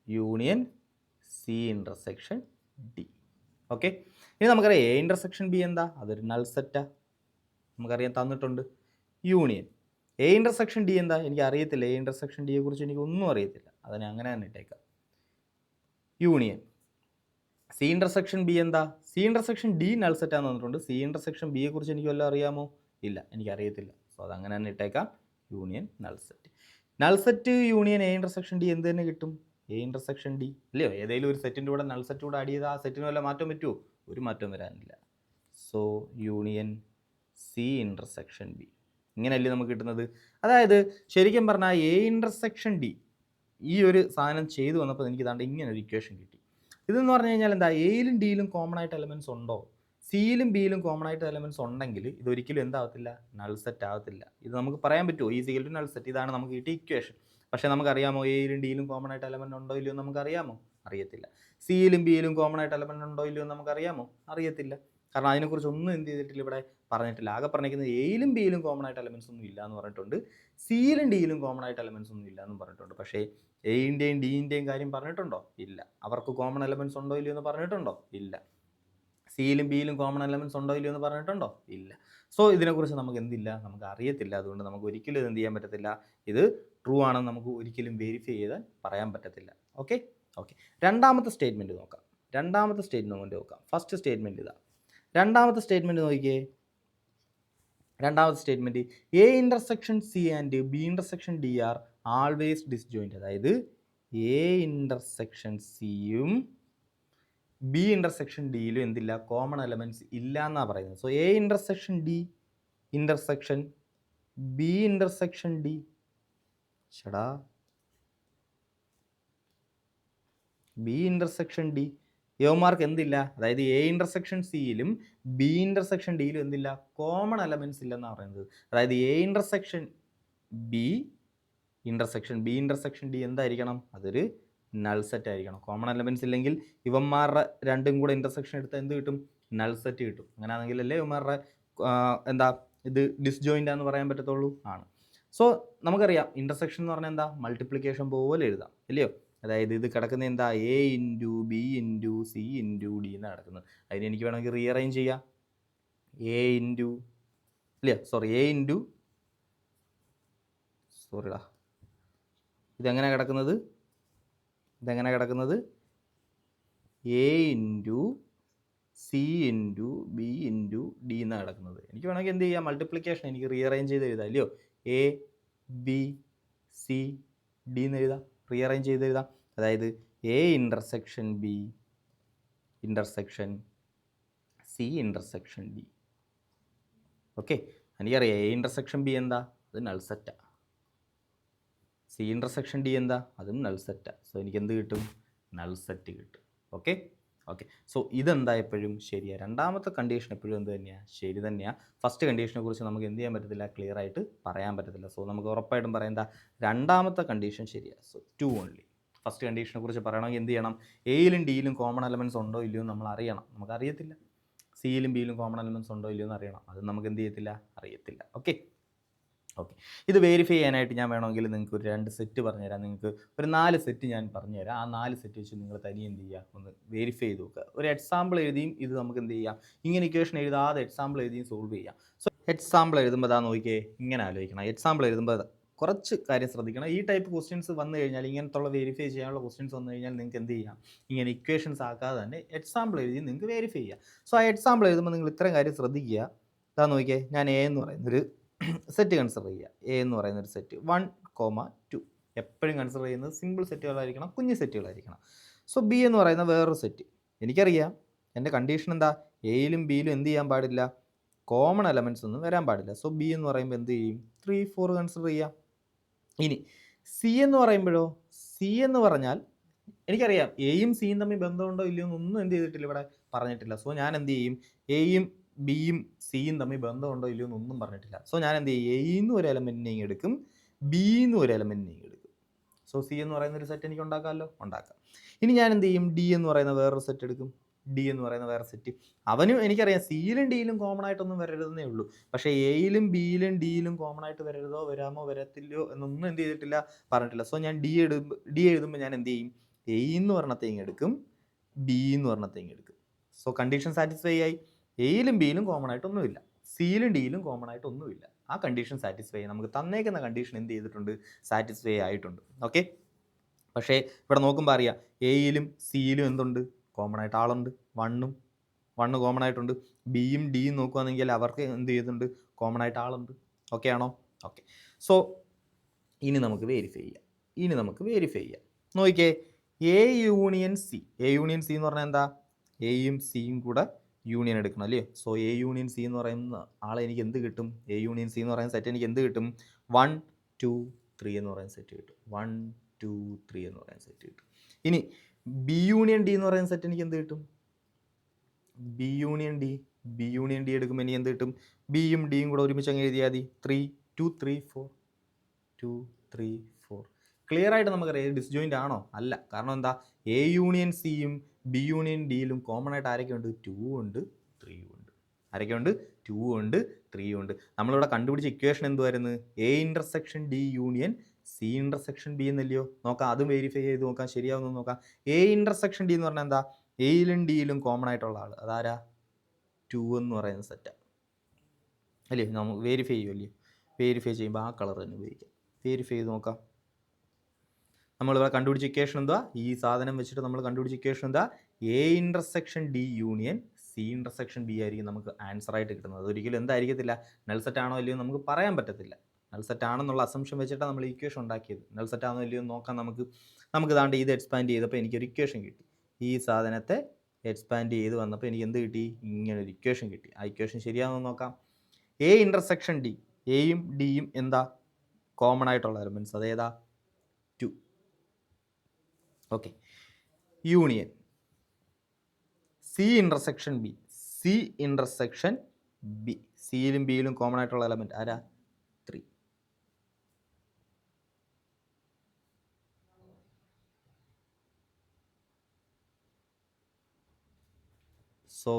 union C intersection D. Okay, ഇനി നമുക്കറിയാം എ ഇന്റർസെക്ഷൻ ബി എന്താ? അതൊരു നൾ സെറ്റാ, നമുക്കറിയാൻ തന്നിട്ടുണ്ട്. യൂണിയൻ എ ഇന്റർസെക്ഷൻ ഡി എന്താ? എനിക്ക് അറിയത്തില്ല. എ ഇന്റർസെക്ഷൻ ഡിയെ കുറിച്ച് എനിക്ക് ഒന്നും അറിയത്തില്ല, അതിനെ അങ്ങനെ തന്നെ ഇട്ടേക്കാം. യൂണിയൻ സി ഇന്റർസെക്ഷൻ ബി എന്താ? സി ഇന്റർസെക്ഷൻ ഡി നൾ സെറ്റാന്ന് തന്നിട്ടുണ്ട്. സി ഇന്റർസെക്ഷൻ ബിയെ കുറിച്ച് എനിക്ക് വല്ലതും അറിയാമോ? ഇല്ല, എനിക്കറിയത്തില്ല. സോ അത് അങ്ങനെ തന്നെ ഇട്ടേക്കാം. Union null set union A intersection D എന്ത് തന്നെ കിട്ടും? എ ഇന്റർസെക്ഷൻ ഡി അല്ലയോ? ഏതെങ്കിലും ഒരു സെറ്റിൻ്റെ കൂടെ നൾ സെറ്റ് കൂടെ ആഡ് ചെയ്താൽ ആ സെറ്റിന് വല്ല മാറ്റം പറ്റുമോ? ഒരു മാറ്റവും വരാനില്ല. So union C intersection B, ഇങ്ങനെയല്ലേ നമുക്ക് കിട്ടുന്നത്? അതായത് ശരിക്കും പറഞ്ഞാൽ എ ഇന്റർസെക്ഷൻ ഡി ഈ ഒരു സാധനം ചെയ്തു വന്നപ്പോൾ എനിക്ക് താണ്ട് ഇങ്ങനെ ഒരു ഇക്വേഷൻ കിട്ടി. ഇതെന്ന് പറഞ്ഞു കഴിഞ്ഞാൽ എന്താ? എയിലും ഡിയിലും കോമൺ ആയിട്ട് എലമെന്റ്സ് ഉണ്ടോ? സിയിലും ബിയിലും കോമൺ ആയിട്ട് എലമെന്റ്സ് ഉണ്ടെങ്കിൽ ഇതൊരിക്കലും എന്താവത്തില്ല? നൾ സെറ്റ് ആവത്തില്ല. ഇത് നമുക്ക് പറയാൻ പറ്റുമോ? Is equal to null set. ഇതാണ് നമുക്ക് കിട്ടിയ ഇക്വേഷൻ. പക്ഷേ നമുക്കറിയാമോ എയിലും ഡിയിലും കോമൺ ആയിട്ട് എലമെന്റ് ഉണ്ടോ ഇല്ലയോ നമുക്കറിയാമോ? അറിയത്തില്ല. സിയിലും ബിയിലും കോമൺ ആയിട്ട് എലമെന്റ് ഉണ്ടോ ഇല്ലയോ നമുക്കറിയാമോ? അറിയത്തില്ല. കാരണം അതിനെക്കുറിച്ച് ഒന്നും എന്ത് ചെയ്തിട്ടില്ല, ഇവിടെ പറഞ്ഞിട്ടില്ല. ആകെ പറഞ്ഞിരിക്കുന്നത് എയിലും ബിയിലും കോമൺ ആയിട്ട് എലമെൻസ് ഒന്നും ഇല്ല എന്ന് പറഞ്ഞിട്ടുണ്ട്, സിയിലും ഡിയിലും കോമൺ ആയിട്ട് എലമെൻസ് ഒന്നും ഇല്ല എന്നും പറഞ്ഞിട്ടുണ്ട്. പക്ഷേ എയിൻ്റെയും ഡിൻ്റെയും കാര്യം പറഞ്ഞിട്ടുണ്ടോ? ഇല്ല. അവർക്ക് കോമൺ എലമെൻസ് ഉണ്ടോ ഇല്ലയോ എന്ന് പറഞ്ഞിട്ടുണ്ടോ? ഇല്ല. സിയിലും ബിയിലും കോമൺ എലമെൻസ് ഉണ്ടോ ഇല്ലയോ എന്ന് പറഞ്ഞിട്ടുണ്ടോ? ഇല്ല. സോ ഇതിനെക്കുറിച്ച് നമുക്ക് എന്തില്ല, നമുക്ക് അറിയത്തില്ല. അതുകൊണ്ട് നമുക്ക് ഒരിക്കലും ഇത് എന്ത് ചെയ്യാൻ പറ്റത്തില്ല, ഇത് ട്രൂ ആണെന്ന് നമുക്ക് ഒരിക്കലും വെരിഫൈ ചെയ്താൽ പറയാൻ പറ്റത്തില്ല. Okay okay. രണ്ടാമത്തെ സ്റ്റേറ്റ്മെൻറ്റ് നോക്കാം. ഫസ്റ്റ് സ്റ്റേറ്റ്മെൻറ്റ് ഇതാ. രണ്ടാമത്തെ സ്റ്റേറ്റ്മെൻറ്റ് നോക്കിയേ. രണ്ടാമത്തെ statement A intersection C and B intersection D R always disjoint. അതായത് എ ഇൻ്റർസെക്ഷൻ സിയും ബി ഇൻ്റർസെക്ഷൻ ഡിയിലും എന്തില്ല, കോമൺ എലമെൻറ്റ്സ് ഇല്ല എന്നാണ് പറയുന്നത്. So A intersection D intersection B intersection D, ചേടാ ബി ഇൻ്റർസെക്ഷൻ ഡി, യോമാർക്ക് എന്തില്ല, അതായത് എ ഇൻ്റർസെക്ഷൻ സിയിലും ബി ഇൻ്റർസെക്ഷൻ ഡിയിലും എന്തില്ല, കോമൺ എലമെൻറ്റ്സ് ഇല്ലെന്നാണ് പറയുന്നത്. അതായത് A intersection B intersection D എന്തായിരിക്കണം, അതൊരു നൾ സെറ്റ് ആയിരിക്കണം. കോമൺ എലമെൻറ്റ്സ് ഇല്ലെങ്കിൽ ഇവന്മാരുടെ രണ്ടും കൂടെ ഇൻ്റർസെക്ഷൻ എടുത്താൽ എന്ത് കിട്ടും, നൾ സെറ്റ് കിട്ടും. അങ്ങനെയാണെങ്കിലല്ലേ ഇവന്മാരുടെ എന്താ ഇത് ഡിസ്ജോയിൻ്റ് എന്ന് പറയാൻ പറ്റത്തുള്ളൂ. ആണ്. സോ നമുക്കറിയാം ഇൻ്റർസെക്ഷൻ എന്ന് പറഞ്ഞാൽ എന്താ, മൾട്ടിപ്ലിക്കേഷൻ പോലെ എഴുതാം അല്ലയോ. അതായത് ഇത് കിടക്കുന്നത് എന്താ, A into B into C into D എന്നാണ് കിടക്കുന്നത്. അതിന് എനിക്ക് വേണമെങ്കിൽ റീഅറേഞ്ച് ചെയ്യാം. എ ഇൻറ്റു ഇതെങ്ങനെ കിടക്കുന്നത്, A into C into B into D എന്നാണ് കിടക്കുന്നത്. എനിക്ക് വേണമെങ്കിൽ എന്ത് ചെയ്യാം, മൾട്ടിപ്ലിക്കേഷൻ എനിക്ക് റീഅറേഞ്ച് ചെയ്ത് എഴുതാം അല്ലയോ. എ ബി സി ഡി എന്ന് എഴുതാം, റീഅറേഞ്ച് ചെയ്ത് എഴുതാം. അതായത് A intersection B intersection C intersection D. Okay, എനിക്കറിയാം എ ഇൻ്റർസെക്ഷൻ ബി എന്താ, അത് നൾ സെറ്റാണ്. സി ഇൻ്റർസെക്ഷൻ ഡി എന്താ, അതും നൾ സെറ്റാണ്. സോ എനിക്ക് എന്ത് കിട്ടും, നൾ സെറ്റ് കിട്ടും. Okay okay. സോ ഇതെന്താ എപ്പോഴും ശരിയാണ്. രണ്ടാമത്തെ കണ്ടീഷൻ എപ്പോഴും എന്ത് തന്നെയാണ്, ശരി തന്നെയാണ്. ഫസ്റ്റ് കണ്ടീഷനെ കുറിച്ച് നമുക്ക് എന്ത് ചെയ്യാൻ പറ്റത്തില്ല, ക്ലിയർ ആയിട്ട് പറയാൻ പറ്റത്തില്ല. സോ നമുക്ക് ഉറപ്പായിട്ടും പറയാം എന്താ, രണ്ടാമത്തെ കണ്ടീഷൻ ശരിയാണ്. So 2 only. ഫസ്റ്റ് കണ്ടീഷനെ കുറിച്ച് പറയണമെങ്കിൽ എന്ത് ചെയ്യണം, എയിലും ഡിയിലും കോമൺ എലമെൻറ്റ്സ് ഉണ്ടോ ഇല്ലയോ നമ്മൾ അറിയണം. നമുക്കറിയത്തില്ല. സിയിലും ബിയിലും കോമൺ എലമെൻറ്റ്സ് ഉണ്ടോ ഇല്ലയോ എന്ന് അറിയണം. അത് നമുക്ക് എന്ത് ചെയ്യത്തില്ല, അറിയത്തില്ല. Okay okay. ഇത് വെരിഫൈ ചെയ്യാനായിട്ട് ഞാൻ വേണമെങ്കിൽ നിങ്ങൾക്ക് ഒരു 2 സെറ്റ് പറഞ്ഞുതരാം. നിങ്ങൾക്ക് ഒരു 4 സെറ്റ് ഞാൻ പറഞ്ഞുതരാം. ആ 4 സെറ്റ് വെച്ച് നിങ്ങൾ തനിയെ എന്ത് ചെയ്യുക, ഒന്ന് വെരിഫൈ ചെയ്ത് നോക്കുക. ഒരു എക്സാമ്പിൾ എഴുതിയും ഇത് നമുക്ക് എന്ത് ചെയ്യാം, ഇങ്ങനെ ഇക്വേഷൻ എഴുതാതെ എക്സാമ്പിൾ എഴുതിയും സോൾവ് ചെയ്യാം. സോ എക്സാമ്പിൾ എഴുതുമ്പോൾ അതാ നോക്കിയേ, ഇങ്ങനെ ആലോചിക്കണം. എക്സാമ്പിൾ എഴുതുമ്പോൾ കുറച്ച് കാര്യം ശ്രദ്ധിക്കണം. ഈ ടൈപ്പ് ക്വസ്റ്റ്യൻസ് വന്നു കഴിഞ്ഞാൽ, ഇങ്ങനത്തുള്ള വെരിഫൈ ചെയ്യാനുള്ള ക്വസ്റ്റ്യൻസ് വന്നു കഴിഞ്ഞാൽ നിങ്ങൾക്ക് എന്ത് ചെയ്യാം, ഇങ്ങനെ ഇക്വേഷൻസ് ആക്കാതെ തന്നെ എക്സാമ്പിൾ എഴുതി നിങ്ങൾക്ക് വെരിഫൈ ചെയ്യാം. സോ ആ എക്സാമ്പിൾ എഴുതുമ്പോൾ നിങ്ങൾ ഇത്രയും കാര്യം ശ്രദ്ധിക്കുക. അതാ നോക്കിയേ, ഞാൻ എ എന്ന് പറയുന്നൊരു സെറ്റ് കൺസിഡർ ചെയ്യുക. എ എന്ന് പറയുന്നൊരു സെറ്റ് 1,2 എപ്പോഴും കൺസിഡർ ചെയ്യുന്നത് സിമ്പിൾ സെറ്റുകളായിരിക്കണം, കുഞ്ഞു സെറ്റുകളായിരിക്കണം. സോ ബി എന്ന് പറയുന്ന വേറൊരു സെറ്റ്. എനിക്കറിയാം എൻ്റെ കണ്ടീഷൻ എന്താ, എയിലും ബിയിലും എന്ത് ചെയ്യാൻ പാടില്ല, കോമൺ എലമെൻറ്റ്സ് ഒന്നും വരാൻ പാടില്ല. സോ ബി എന്ന് പറയുമ്പോൾ എന്ത് ചെയ്യും, 3, 4 കൺസിഡർ ചെയ്യാം. ഇനി സി എന്ന് പറയുമ്പോഴോ, സി എന്ന് പറഞ്ഞാൽ എനിക്കറിയാം എയും സിയും തമ്മിൽ ബന്ധമുണ്ടോ ഇല്ലയോ എന്നൊന്നും എന്ത് ചെയ്തിട്ടില്ല, ഇവിടെ പറഞ്ഞിട്ടില്ല. സോ ഞാൻ എന്ത് ചെയ്യും, എയും ബിയും സിയും തമ്മിൽ ബന്ധമുണ്ടോ ഇല്ലയോ എന്നൊന്നും പറഞ്ഞിട്ടില്ല. സോ ഞാൻ എന്ത് ചെയ്യും, എയിന്ന് ഒരു എലമെൻറ്റിനെയും എടുക്കും, ബിന്ന് ഒരു എലമെൻറ്റിനെയും എടുക്കും. സോ സി എന്ന് പറയുന്ന ഒരു സെറ്റ് എനിക്ക് ഉണ്ടാക്കാമല്ലോ, ഉണ്ടാക്കാം. ഇനി ഞാൻ എന്ത് ചെയ്യും, ഡി എന്ന് പറയുന്ന വേറൊരു സെറ്റ് എടുക്കും. ഡി എന്ന് പറയുന്ന വേറെ സെറ്റ്, അവനും എനിക്കറിയാം സിയിലും ഡിയിലും കോമൺ ആയിട്ടൊന്നും വരരുതെന്നേ ഉള്ളൂ. പക്ഷേ എയിലും ബിയിലും ഡിയിലും കോമൺ ആയിട്ട് വരാമോ വരത്തില്ലയോ എന്നൊന്നും എന്ത് ചെയ്തിട്ടില്ല, പറഞ്ഞിട്ടില്ല. സോ ഞാൻ ഡി എഴുതുമ്പോൾ ഞാൻ എന്ത് ചെയ്യും, എയിന്ന് പറഞ്ഞത്തേങ്ങ് എടുക്കും, ബിന്ന് പറഞ്ഞത്തേങ്ങ് എടുക്കും. സോ കണ്ടീഷൻ സാറ്റിസ്ഫൈ ആയി. എയിലും ബിയിലും കോമൺ ആയിട്ടൊന്നുമില്ല, സിയിലും ഡിയിലും കോമൺ ആയിട്ടൊന്നുമില്ല. ആ കണ്ടീഷൻ സാറ്റിസ്ഫൈ ആയി. നമുക്ക് തന്നേക്കുന്ന കണ്ടീഷൻ എന്ത് ചെയ്തിട്ടുണ്ട്, സാറ്റിസ്ഫൈ ആയിട്ടുണ്ട്. ഓക്കെ. പക്ഷേ ഇവിടെ നോക്കുമ്പോൾ അറിയാം, എയിലും സിയിലും എന്തുണ്ട്, കോമൺ ആയിട്ട് ആളുണ്ട്. 1 കോമൺ ആയിട്ടുണ്ട്. ബിയും ഡിയും നോക്കുകയാണെങ്കിൽ അവർക്ക് എന്ത് ചെയ്തിട്ടുണ്ട്, കോമൺ ആയിട്ട് ആളുണ്ട്. ഓക്കെ ആണോ? ഓക്കെ. സോ ഇനി നമുക്ക് വെരിഫൈ ചെയ്യാം. നോക്കിക്കേ, എ യൂണിയൻ സി എന്ന് പറഞ്ഞാൽ എന്താ, എയും സിയും കൂടെ യൂണിയൻ എടുക്കണം അല്ലേ. സോ എ യൂണിയൻ സി എന്ന് പറയുന്ന ആളെ എനിക്ക് എന്ത് കിട്ടും, എ യൂണിയൻ സി എന്ന് പറയുന്ന സെറ്റ് എനിക്ക് എന്ത് കിട്ടും, 1, 2, 3 എന്ന് പറയുന്ന സെറ്റ് കിട്ടും. 1, 2, 3 എന്ന് പറയുന്ന സെറ്റ് കിട്ടും. ഇനി ബി യൂണിയൻ ഡി എന്ന് പറയുന്ന സെറ്റ് എനിക്ക് എന്ത് കിട്ടും, ബി യൂണിയൻ ഡി എടുക്കുമ്പോൾ എനിക്ക് എന്ത് കിട്ടും, ബിയും ഡിയും കൂടെ ഒരുമിച്ച് അങ്ങ് എഴുതിയാൽ മതി. 3, 2, 3, 4 2, 3, 4. ക്ലിയർ ആയിട്ട് നമുക്കറിയാം ഡിസ്ജോയിൻ്റ് ആണോ, അല്ല. കാരണം എന്താ, എ യൂണിയൻ സിയും ബി യൂണിയൻ ഡിയിലും കോമൺ ആയിട്ട് ആരൊക്കെ ഉണ്ട്, 2 ഉണ്ട്, 3 ഉണ്ട്. ആരൊക്കെ ഉണ്ട്? 2 ഉണ്ട്, 3 ഉണ്ട്. നമ്മളിവിടെ കണ്ടുപിടിച്ച ഇക്വേഷൻ എന്തുവായിരുന്നു? A intersection D union C intersection B എന്നല്ലയോ? നോക്കാം, അതും വെരിഫൈ ചെയ്ത് നോക്കാം, ശരിയാവുന്നു നോക്കാം. എ ഇൻ്റർസെക്ഷൻ ഡി എന്ന് പറഞ്ഞാൽ എന്താ? എയിലും ഡിയിലും കോമൺ ആയിട്ടുള്ള ആൾ അതാരാ? 2 എന്ന് പറയുന്ന സെറ്റാണ് അല്ലേ? നമുക്ക് വെരിഫൈ ചെയ്യുമല്ലേ? വെരിഫൈ ചെയ്യുമ്പോൾ ആ കളർ തന്നെ ഉപയോഗിക്കാം. വെരിഫൈ ചെയ്ത് നോക്കാം. നമ്മളിവിടെ കണ്ടുപിടിച്ച ഇക്വേഷൻ എന്താ? ഈ സാധനം വെച്ചിട്ട് നമ്മൾ കണ്ടുപിടിച്ച ഇക്വേഷൻ എന്താ? A intersection D union C intersection B ആയിരിക്കും നമുക്ക് ആൻസർ ആയിട്ട് കിട്ടുന്നത്. അതൊരിക്കലും എന്തായിരിക്കത്തില്ല, നൾ സെറ്റ് ആണോ അല്ലയോ നമുക്ക് പറയാൻ പറ്റത്തില്ല. നൾ സെറ്റ് ആണെന്നുള്ള അസംഷൻ വെച്ചിട്ടാണ് നമ്മൾ ഇക്വേഷൻ ഉണ്ടാക്കിയത്. നൾ സെറ്റ് ആണോ അല്ലയോ നോക്കാം നമുക്ക് ദാണ്ട് ഇത് എക്സ്പാൻഡ് ചെയ്തപ്പോൾ എനിക്കൊരു ഇക്വേഷൻ കിട്ടി. ഈ സാധനത്തെ എക്സ്പാൻഡ് ചെയ്ത് വന്നപ്പോൾ എനിക്ക് എന്ത് കിട്ടി? ഇങ്ങനൊരു ഇക്വേഷൻ കിട്ടി. ആ ഇക്വേഷൻ ശരിയാണെന്ന് നോക്കാം. എ ഇൻ്റർസെക്ഷൻ ഡി, എയും ഡിയും എന്താ? കോമൺ ആയിട്ടുള്ള എലമെൻറ്റ്സ്. അതേതാ? 2. Okay. Union C intersection B, C intersection B, സിയിലും ബിയിലും കോമൺ ആയിട്ടുള്ള എലമെൻറ്റ് ആരാ? 3. സോ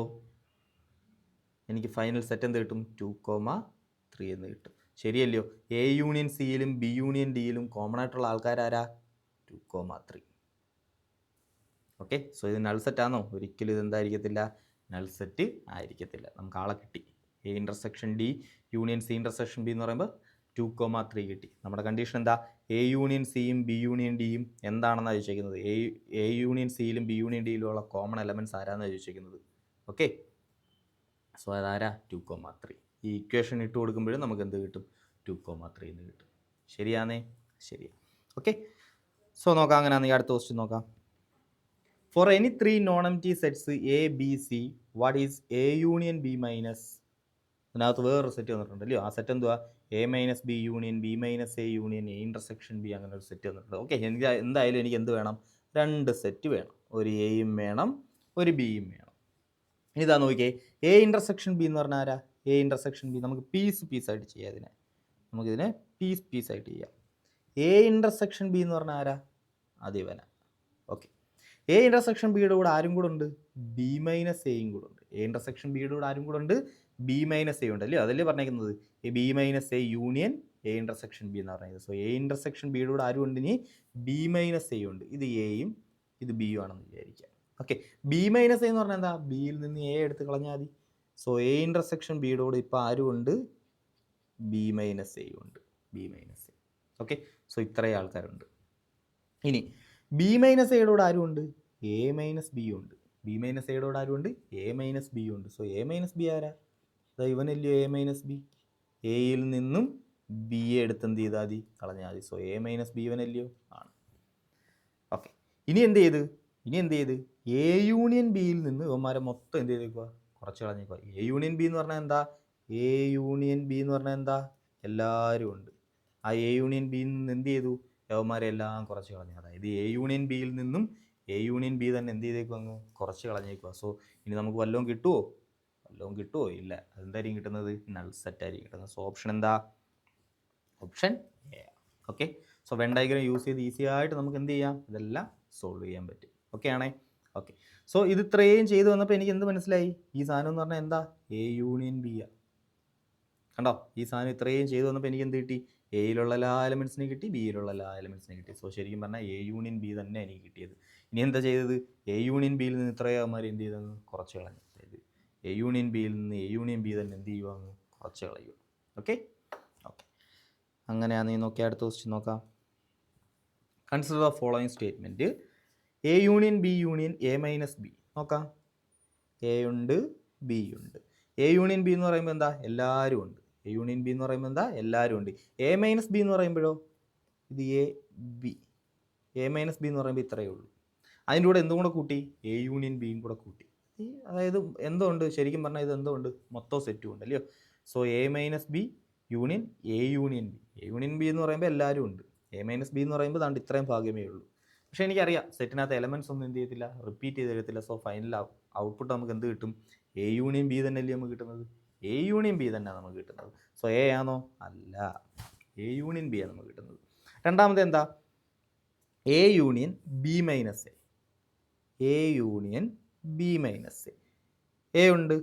എനിക്ക് ഫൈനൽ സെറ്റ് എന്ത് കിട്ടും? 2,3 എന്ന് കിട്ടും. ശരിയല്ലയോ? എ യൂണിയൻ സിയിലും ബി യൂണിയൻ ഡിയിലും കോമൺ ആയിട്ടുള്ള ആൾക്കാരാരാ? 2,3. ഓക്കെ. സോ ഇത് നൾ സെറ്റ് ആണോ? ഒരിക്കലും ഇതെന്തായിരിക്കത്തില്ല, നൾ സെറ്റ് ആയിരിക്കത്തില്ല. നമുക്ക് ആളെ കിട്ടി. A intersection D union C intersection B എന്ന് പറയുമ്പോൾ 2,3 കിട്ടി. നമ്മുടെ കണ്ടീഷൻ എന്താ? എ യൂണിയൻ സിയും ബി യൂണിയൻ ഡിയും എന്താണെന്നാണ് ചോദിച്ചിരിക്കുന്നത്? എ യൂണിയൻ സിയിലും ബി യൂണിയൻ ഡിയിലുള്ള കോമൺ എലമെൻറ്റ്സ് ആരാന്നാണ് ചോദിച്ചിരിക്കുന്നത്. ഓക്കെ. സോ അതാരാ? 2,3. ഈ ഇക്വേഷൻ ഇട്ട് കൊടുക്കുമ്പോഴും നമുക്ക് എന്ത് കിട്ടും? 2,3 എന്ന് കിട്ടും. ശരിയാന്നേ? ശരിയാണ്. ഓക്കെ. സോ നോക്കാം, അങ്ങനെയാണെങ്കിൽ അടുത്ത ക്വസ്റ്റ്യൻ നോക്കാം. For any 3 non empty sets A B C, what is A union B minus? അതിനകത്ത് വേറൊരു സെറ്റ് വന്നിട്ടുണ്ട് അല്ലയോ? ആ സെറ്റ് എന്തുവാ? A minus B union B minus A union A intersection B, അങ്ങനെ ഒരു സെറ്റ് വന്നിട്ടുണ്ട്. ഓക്കെ. എനിക്ക് എന്തായാലും എനിക്ക് എന്ത് വേണം? 2 സെറ്റ് വേണം. ഒരു എയും വേണം, ഒരു ബിയും വേണം. ഇതാ നോക്കിയേ, എ ഇൻ്റർസെക്ഷൻ ബി എന്ന് പറഞ്ഞാൽ ആരാ? എ ഇൻ്റർസെക്ഷൻ ബി നമുക്ക് പീസായിട്ട് ചെയ്യാം. നമുക്കിതിനെ പീസായിട്ട് ചെയ്യാം. എ ഇൻ്റർസെക്ഷൻ ബി എന്ന് പറഞ്ഞാൽ ആരാ? അത് ഇവനാ. ഓക്കെ. എ ഇൻ്റർസെക്ഷൻ ബിയുടെ കൂടെ ആരും കൂടെ ഉണ്ട്? ബി മൈനസ് എയും കൂടെ ഉണ്ട്. എ ഇൻ്റർസെക്ഷൻ ബിയുടെ കൂടെ ആരും കൂടെ ഉണ്ട്? ബി മൈനസ് എ ഉണ്ട് അല്ലേ? അതല്ലേ പറഞ്ഞേക്കുന്നത്? B minus A union A intersection B എന്ന് പറഞ്ഞത്. സോ എ ഇൻ്റർസെക്ഷൻ ബിയുടെ കൂടെ ആരും ഉണ്ട്? ഇനി ബി മൈനസ് എ ഉണ്ട്. ഇത് എയും ഇത് ബിയും ആണെന്ന് വിചാരിക്കാം. ഓക്കെ. ബി മൈനസ് എ എന്ന് പറഞ്ഞാൽ എന്താ? ബിയിൽ നിന്ന് എ എടുത്ത് കളഞ്ഞാൽ മതി. സോ എ ഇൻ്റർസെക്ഷൻ ബിയുടെ കൂടെ ഇപ്പോൾ ആരും ഉണ്ട്? ബി മൈനസ് എ ഉണ്ട്. B minus A. Okay. So ഇത്രയും ആൾക്കാരുണ്ട്. ഇനി ബി മൈനസ് എയുടെ കൂടെ ആരും ഉണ്ട്? എ മൈനസ് ബി ഉണ്ട്. ബി മൈനസ് എയുടെ കൂടെ ആരും ഉണ്ട്? എ മൈനസ് ബി ഉണ്ട്. സോ എ മൈനസ് ബി ആരാ? ഇവനല്ലയോ എ മൈനസ് ബി? എയിൽ നിന്നും ബി എടുത്ത് എന്ത് ചെയ്താൽ മതി? കളഞ്ഞാൽ മതി. സോ എ മൈനസ് ബി ഇവനല്ലയോ? ആണ്. ഓക്കെ. ഇനി എന്ത് ചെയ്ത് എ യൂണിയൻ ബിയിൽ നിന്ന് ഇവന്മാരെ മൊത്തം എന്ത് ചെയ്തേക്കുക? കുറച്ച് കളഞ്ഞേക്കുക. എ യൂണിയൻ ബി എന്ന് പറഞ്ഞാൽ എന്താ? എ യൂണിയൻ ബി എന്ന് പറഞ്ഞാൽ എന്താ? എല്ലാവരും ഉണ്ട്. ആ എ യൂണിയൻ ബിയിൽ നിന്ന് എന്ത് ചെയ്തു? യവന്മാരെ എല്ലാം കുറച്ച് കളഞ്ഞു. അതായത് എ യൂണിയൻ ബിയിൽ നിന്നും എ യൂണിയൻ ബി തന്നെ എന്ത് ചെയ്തേക്കും? അങ്ങ് കുറച്ച് കളഞ്ഞേക്കുക. സോ ഇനി നമുക്ക് വല്ലതും കിട്ടുമോ? ഇല്ല. അതെന്തായിരിക്കും കിട്ടുന്നത്? നൾ സെറ്റ് ആയിരിക്കും കിട്ടുന്നത്. സോ ഓപ്ഷൻ എന്താ? Option A. Okay. So Venn diagram use ചെയ്ത് ഈസി ആയിട്ട് നമുക്ക് എന്ത് ചെയ്യാം? ഇതെല്ലാം സോൾവ് ചെയ്യാൻ പറ്റും. ഓക്കെ ആണേ? ഓക്കെ. സോ ഇത് ഇത്രയും ചെയ്ത് വന്നപ്പോൾ എനിക്ക് എന്ത് മനസ്സിലായി? ഈ സാധനം എന്ന് പറഞ്ഞാൽ എന്താ? എ യൂണിയൻ ബി ആ. കണ്ടോ? ഈ സാധനം ഇത്രയും ചെയ്ത് വന്നപ്പോൾ എനിക്ക് എന്ത് കിട്ടി? എയിലുള്ള എല്ലാ എലമെൻറ്റ്സിനെ കിട്ടി, ബിയിലുള്ള എല്ലാ എലമെൻറ്റ്സിനെ കിട്ടി. സോ ശരിക്കും പറഞ്ഞാൽ എ യൂണിയൻ ബി തന്നെ എനിക്ക് കിട്ടിയത്. ഇനി എന്താ ചെയ്തത്? എ യൂണിയൻ ബിയിൽ നിന്ന് ഇത്രയമാർ എന്ത് ചെയ്തങ്ങ് കുറച്ച് കളഞ്ഞു. അതായത് എ യൂണിയൻ ബിയിൽ നിന്ന് എ യൂണിയൻ ബി തന്നെ എന്ത് ചെയ്യുക? അങ്ങ് കുറച്ച് കളയുക. ഓക്കെ. അങ്ങനെയാണെന്ന് നോക്കിയാൽ അടുത്ത ക്വസ്റ്റ്യൻ നോക്കാം. Consider the following statement. A union B union A minus B. നോക്കാം. എ ഉണ്ട്, ബി ഉണ്ട്. എ യൂണിയൻ ബി എന്ന് പറയുമ്പോൾ എന്താ? എല്ലാവരും ഉണ്ട്. എ യൂണിയൻ ബി എന്ന് പറയുമ്പോൾ എന്താ? എല്ലാവരും ഉണ്ട്. എ മൈനസ് ബി എന്ന് പറയുമ്പോഴോ ഇത് A B. A minus B എന്ന് പറയുമ്പോൾ ഇത്രയേ ഉള്ളൂ. അതിൻ്റെ കൂടെ എന്തും കൂടെ കൂട്ടി? എ യൂണിയൻ ബിയും കൂടെ കൂട്ടി. അതായത് എന്തുകൊണ്ട്? ശരിക്കും പറഞ്ഞാൽ ഇത് എന്തുകൊണ്ട്? മൊത്തം സെറ്റും ഉണ്ട് അല്ലയോ? So A minus B union A union B. A union B എന്ന് പറയുമ്പോൾ എല്ലാവരും ഉണ്ട്. എ മൈനസ് ബി എന്ന് പറയുമ്പോൾ ദാണ്ട് ഇത്രയും ഭാഗ്യമേ ഉള്ളൂ. പക്ഷേ എനിക്കറിയാം സെറ്റിനകത്ത് എലമെൻറ്റ്സ് ഒന്നും എന്ത് ചെയ്യത്തില്ല, റിപ്പീറ്റ് ചെയ്ത് തരത്തില്ല. സോ ഫൈനൽ ഔട്ട്പുട്ട് നമുക്ക് എന്ത് കിട്ടും? എ യൂണിയൻ ബി തന്നെയല്ലേ നമുക്ക് കിട്ടുന്നത്? എ യൂണിയൻ ബി തന്നെയാണ് നമുക്ക് കിട്ടുന്നത്. സോ എ ആണോ? അല്ല, എ യൂണിയൻ ബി ആണ് നമുക്ക് കിട്ടുന്നത്. രണ്ടാമത് എന്താ? A union B minus A. A union B minus A. A ഉണ്ട്,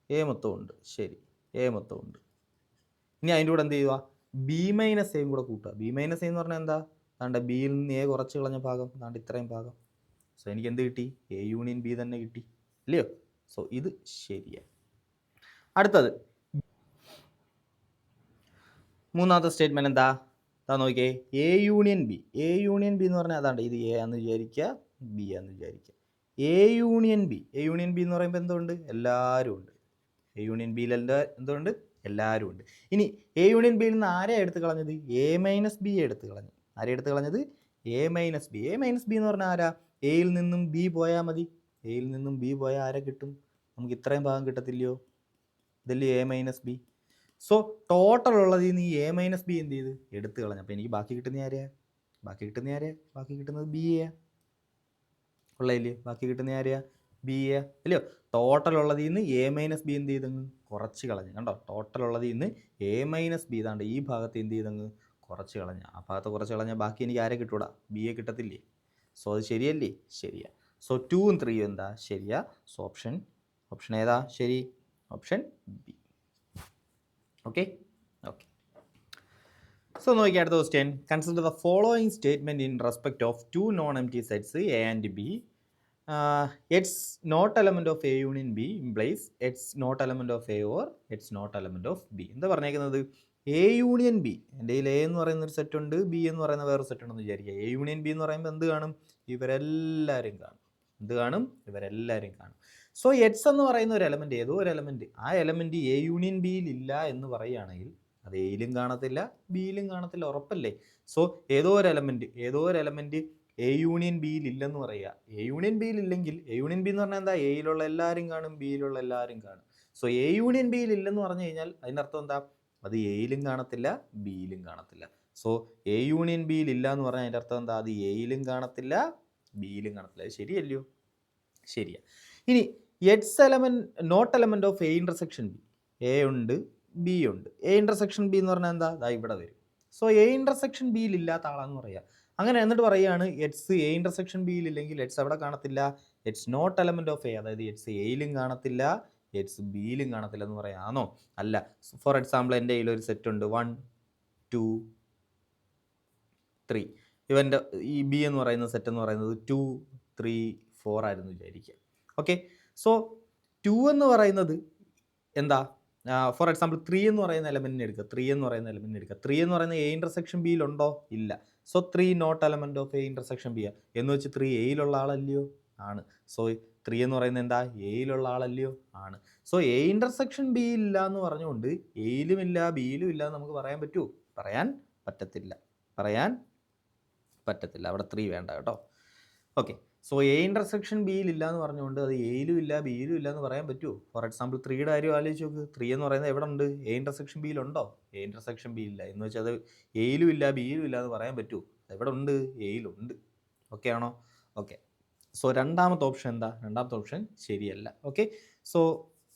എ മൊത്തം ഉണ്ട്. ശരി, എ മൊത്തം ഉണ്ട്. ഇനി അതിൻ്റെ കൂടെ എന്ത് ചെയ്യുക? ബി മൈനസ് എയും കൂടെ കൂട്ടുക. ബി മൈനസ് എ എന്ന് പറഞ്ഞാൽ എന്താ? താണ്ട ബിയിൽ നിന്ന് എ കുറച്ച് കളഞ്ഞ ഭാഗം, താണ്ട് ഇത്രയും ഭാഗം. സോ എനിക്ക് എന്ത് കിട്ടി? എ യൂണിയൻ ബി തന്നെ കിട്ടി, ഇല്ലയോ? സോ ഇത് ശരിയാണ്. അടുത്തത് മൂന്നാമത്തെ സ്റ്റേറ്റ്മെൻറ്റ് എന്താ? നോക്കിയേ, A union B. A union B എന്ന് പറഞ്ഞാൽ അതാണ്ട് ഇത് എ ആണെന്ന് വിചാരിക്കുക, ബി ആണെന്ന് വിചാരിക്കുക. A union B. A union B എന്ന് പറയുമ്പോൾ എന്തുണ്ട്? എല്ലാവരും ഉണ്ട്. എ യൂണിയൻ ബിയിൽ എന്തുണ്ട്? എല്ലാവരും ഉണ്ട്. ഇനി എ യൂണിയൻ ബിയിൽ നിന്ന് ആരെയാണ് എടുത്ത് കളഞ്ഞത്? എ മൈനസ് ബി എടുത്ത് കളഞ്ഞു. ആരെയാണ് എടുത്ത് കളഞ്ഞത്? A minus B. A minus B എന്ന് പറഞ്ഞാൽ ആരാ? എയിൽ നിന്നും ബി പോയാൽ മതി. എയിൽ നിന്നും ബി പോയാൽ ആരെ കിട്ടും? നമുക്ക് ഇത്രയും ഭാഗം കിട്ടത്തില്ലയോ? ഇതല്ലേ A minus B. So total ഉള്ളതിൽ നിന്ന് ഈ എ മൈനസ് ബി എന്ത് ചെയ്ത് എടുത്ത് കളഞ്ഞു. അപ്പോൾ എനിക്ക് ബാക്കി കിട്ടുന്ന ആരെയാ? ബാക്കി കിട്ടുന്നത് ബി എ ഉള്ളതില്ലേ? ബാക്കി കിട്ടുന്ന ആരെയാ? ബി എ അല്ലയോ? ടോട്ടൽ ഉള്ളതിൽ നിന്ന് എ മൈനസ് ബി എന്ത് ചെയ്തങ്ങ് കുറച്ച് കളഞ്ഞു. കണ്ടോ? ടോട്ടൽ ഉള്ളതിൽ നിന്ന് എ മൈനസ് ബി ഇതാണ്ട് ഈ ഭാഗത്ത് എന്ത് ചെയ്തങ്ങ് കുറച്ച് കളഞ്ഞു. ആ ഭാഗത്ത് കുറച്ച് കളഞ്ഞാൽ ബാക്കി എനിക്ക് ആരെ കിട്ടൂടാ? ബി എ കിട്ടത്തില്ലേ? സോ അത് ശരിയല്ലേ? ശരിയാ. സോ 2ഉം 3ഉം എന്താ? ശരിയാ. സോ ഓപ്ഷൻ ഏതാ ശരി? Option B. ഓക്കെ. സോ നോക്കിയാൽ അടുത്ത question. Consider the following statement in respect of 2 non empty sets A and B. X not element of A union B implies x not element of A or x not element of B. എന്താ പറഞ്ഞേക്കുന്നത്? A union B. എൻ്റെ കയ്യിൽ എ എന്ന് പറയുന്ന ഒരു സെറ്റ് ഉണ്ട്, ബി എന്ന് പറയുന്ന വേറൊരു സെറ്റ് ഉണ്ടെന്ന് വിചാരിക്കുക. എ യൂണിയൻ ബി എന്ന് പറയുമ്പോൾ എന്ത് കാണും? ഇവരെല്ലാവരും കാണും. എന്ത് കാണും? ഇവരെല്ലാവരും കാണും. സോ എക്സ് എന്ന് പറയുന്ന ഒരു എലമെൻറ്റ്, ഏതോ ഒരു എലമെൻറ്റ്, ആ എലമെൻറ്റ് എ യൂണിയൻ ബിയിൽ ഇല്ല എന്ന് പറയുകയാണെങ്കിൽ അത് എയിലും കാണത്തില്ല, ബിയിലും കാണത്തില്ല, ഉറപ്പല്ലേ? സോ ഏതോ ഒരു എലമെൻറ്റ് എ യൂണിയൻ ബിയിൽ ഇല്ലെന്ന് പറയുക. എ യൂണിയൻ ബിയിൽ ഇല്ലെങ്കിൽ, എ യൂണിയൻ ബി എന്ന് പറഞ്ഞാൽ എന്താ? എയിലുള്ള എല്ലാവരും കാണും, ബിയിലുള്ള എല്ലാവരും കാണും. സോ എ യൂണിയൻ ബിയിൽ ഇല്ലെന്ന് പറഞ്ഞു കഴിഞ്ഞാൽ അതിൻ്റെ അർത്ഥം എന്താ? അത് എയിലും കാണത്തില്ല, ബിയിലും കാണത്തില്ല. സോ എ യൂണിയൻ ബിയിൽ ഇല്ല എന്ന് പറഞ്ഞാൽ അതിൻ്റെ അർത്ഥം എന്താ? അത് എയിലും കാണത്തില്ല, ബിയിലും കാണത്തില്ല. അത് ശരിയല്ലയോ? ശരിയാ. ഇനി X element not element of A intersection B. A ഉണ്ട്, ബി ഉണ്ട്. എ ഇൻ്റർസെക്ഷൻ ബി എന്ന് പറഞ്ഞാൽ എന്താ? അതാ ഇവിടെ വരും. സോ എ ഇൻ്റർസെക്ഷൻ ബിയിൽ ഇല്ലാത്ത ആളാന്ന് പറയാം. അങ്ങനെ എന്നിട്ട് പറയുകയാണ് എക്സ് എ ഇൻ്റർസെക്ഷൻ ബിയിൽ ഇല്ലെങ്കിൽ എക്സ് എവിടെ കാണത്തില്ല? X not element of A, അതായത് എക്സ് എയിലും കാണത്തില്ല, എക്സ് ബിയിലും കാണത്തില്ല എന്ന് പറയാമോ? അല്ല. ഫോർ എക്സാമ്പിൾ എൻ്റെ കയ്യിൽ ഒരു സെറ്റ് ഉണ്ട് 1 2 3. ഇവൻ്റെ ഈ ബി എന്ന് പറയുന്ന സെറ്റ് എന്ന് പറയുന്നത് 2 3 4 ആയിരുന്നു വിചാരിക്കുക. ഓക്കെ. സോ 2 എന്ന് പറയുന്നത് എന്താ? ഫോർ എക്സാമ്പിൾ 3 എന്ന് പറയുന്ന എലമെൻറ്റിനെ എടുക്കുക. 3 എന്ന് പറയുന്ന എ ഇൻ്റർസെക്ഷൻ ബിയിലുണ്ടോ? ഇല്ല. So 3 not element of A intersection B എന്ന് വെച്ച് 3 എയിലുള്ള ആളല്ലയോ? ആണ്. സോ 3 എന്ന് പറയുന്നത് എന്താ? എയിലുള്ള ആളല്ലയോ? ആണ്. സോ എ ഇൻ്റർസെക്ഷൻ ബി ഇല്ല എന്ന് പറഞ്ഞുകൊണ്ട് എയിലും ഇല്ല, ബിയിലും ഇല്ല എന്ന് നമുക്ക് പറയാൻ പറ്റുമോ? പറയാൻ പറ്റത്തില്ല. അവിടെ 3 വേണ്ട കേട്ടോ. ഓക്കെ. സോ എ ഇൻ്റർസെക്ഷൻ ബിയിൽ ഇല്ല എന്ന് പറഞ്ഞുകൊണ്ട് അത് എയിലും ഇല്ല, ബിയിലും ഇല്ല എന്ന് പറയാൻ പറ്റുമോ? ഫോർ എക്സാമ്പിൾ 3യുടെ കാര്യം ആലോചിച്ച് നോക്ക്. 3 എന്ന് പറയുന്നത് എവിടെ ഉണ്ട്? എ ഇൻ്റർസെക്ഷൻ ബിയിലുണ്ടോ? എ ഇൻ്റർസെക്ഷൻ ബി ഇല്ല എന്ന് വെച്ചാൽ അത് എയിലും ഇല്ല, ബിയിലും ഇല്ല എന്ന് പറയാൻ പറ്റുമോ? എവിടെ ഉണ്ട്? എയിലുണ്ട്. ഓക്കെ ആണോ? ഓക്കെ. സോ രണ്ടാമത്തെ ഓപ്ഷൻ എന്താ? രണ്ടാമത്തെ ഓപ്ഷൻ ശരിയല്ല. ഓക്കെ. സോ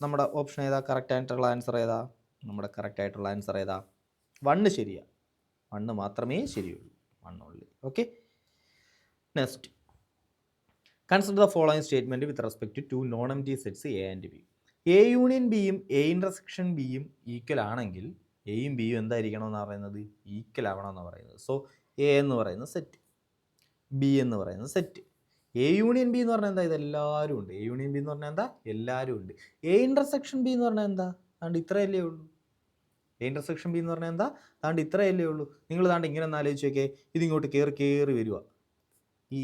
നമ്മുടെ ഓപ്ഷൻ ഏതാ? കറക്റ്റ് ആയിട്ടുള്ള ആൻസർ ഏതാ? നമ്മുടെ കറക്റ്റ് ആയിട്ടുള്ള ആൻസർ ഏതാ? 1 ശരിയാ. 1 മാത്രമേ ശരിയുള്ളൂ. 1 only. Okay. Next. Consider the following statement with respect to 2 non empty sets A and B. A union ബിയും എ ഇൻ്റർസെക്ഷൻ ബിയും ഈക്വൽ ആണെങ്കിൽ എയും ബിയും എന്തായിരിക്കണം എന്ന് പറയുന്നത്? ഈക്വൽ ആവണമെന്ന് പറയുന്നത്. സോ എ എന്ന് പറയുന്ന സെറ്റ്, ബി എന്ന് പറയുന്ന സെറ്റ്. എ യൂണിയൻ ബി എന്ന് പറഞ്ഞാൽ എന്താ? ഇതെല്ലാവരും ഉണ്ട്. എ യൂണിയൻ ബി എന്ന് പറഞ്ഞാൽ എന്താ? എല്ലാവരും ഉണ്ട്. എ ഇൻ്റർസെക്ഷൻ ബി എന്ന് പറഞ്ഞാൽ എന്താ? അതുകൊണ്ട് ഇത്രയല്ലേ ഉള്ളൂ. എ ഇൻ്റർസെക്ഷൻ ബി എന്ന് പറഞ്ഞാൽ എന്താ? അതുകൊണ്ട് ഇത്രയല്ലേ ഉള്ളൂ. നിങ്ങൾ താണ്ട് ഇങ്ങനെ ഒന്ന് ആലോചിച്ച് നോക്കിയേ. ഇതിങ്ങോട്ട് കയറി വരിക. ഈ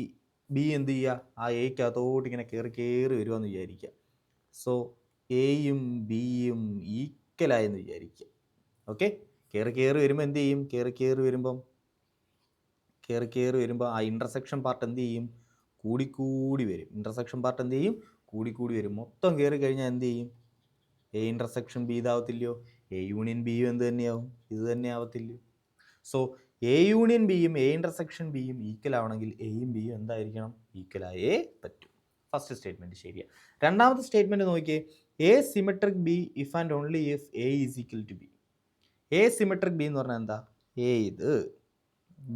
ബി എന്ത് ചെയ്യുക? ആ എയ്ക്കകത്തോട്ട് ഇങ്ങനെ കയറി വരുവാന്ന് വിചാരിക്കുക. സോ എയും ബിയും ഈക്വലായെന്ന് വിചാരിക്കുക. ഓക്കെ. കയറി വരുമ്പോൾ എന്ത് ചെയ്യും? കയറി വരുമ്പോൾ ആ ഇൻ്റർസെക്ഷൻ പാർട്ട് എന്ത് ചെയ്യും? കൂടിക്കൂടി വരും. ഇൻ്റർസെക്ഷൻ പാർട്ട് എന്ത് ചെയ്യും? കൂടിക്കൂടി വരും. മൊത്തം കയറി കഴിഞ്ഞാൽ എന്ത് ചെയ്യും? എ ഇൻ്റർസെക്ഷൻ ബി ഇതാവത്തില്ലയോ? എ യൂണിയൻ ബിയും എന്ത് തന്നെയാവും? ഇത് തന്നെ ആവത്തില്ലയോ? സോ എ യൂണിയൻ ബിയും എ ഇൻ്റർസെക്ഷൻ ബിയും ഈക്വൽ ആവണമെങ്കിൽ എയും ബിയും എന്തായിരിക്കണം? ഈക്വലായേ പറ്റൂ. ഫസ്റ്റ് സ്റ്റേറ്റ്മെൻറ്റ് ശരിയാണ്. രണ്ടാമത്തെ സ്റ്റേറ്റ്മെൻറ്റ് നോക്കിയേ. A symmetric B if and only if A is equal to B. A symmetric B എന്ന് പറഞ്ഞാൽ എന്താ? എ ഇത്,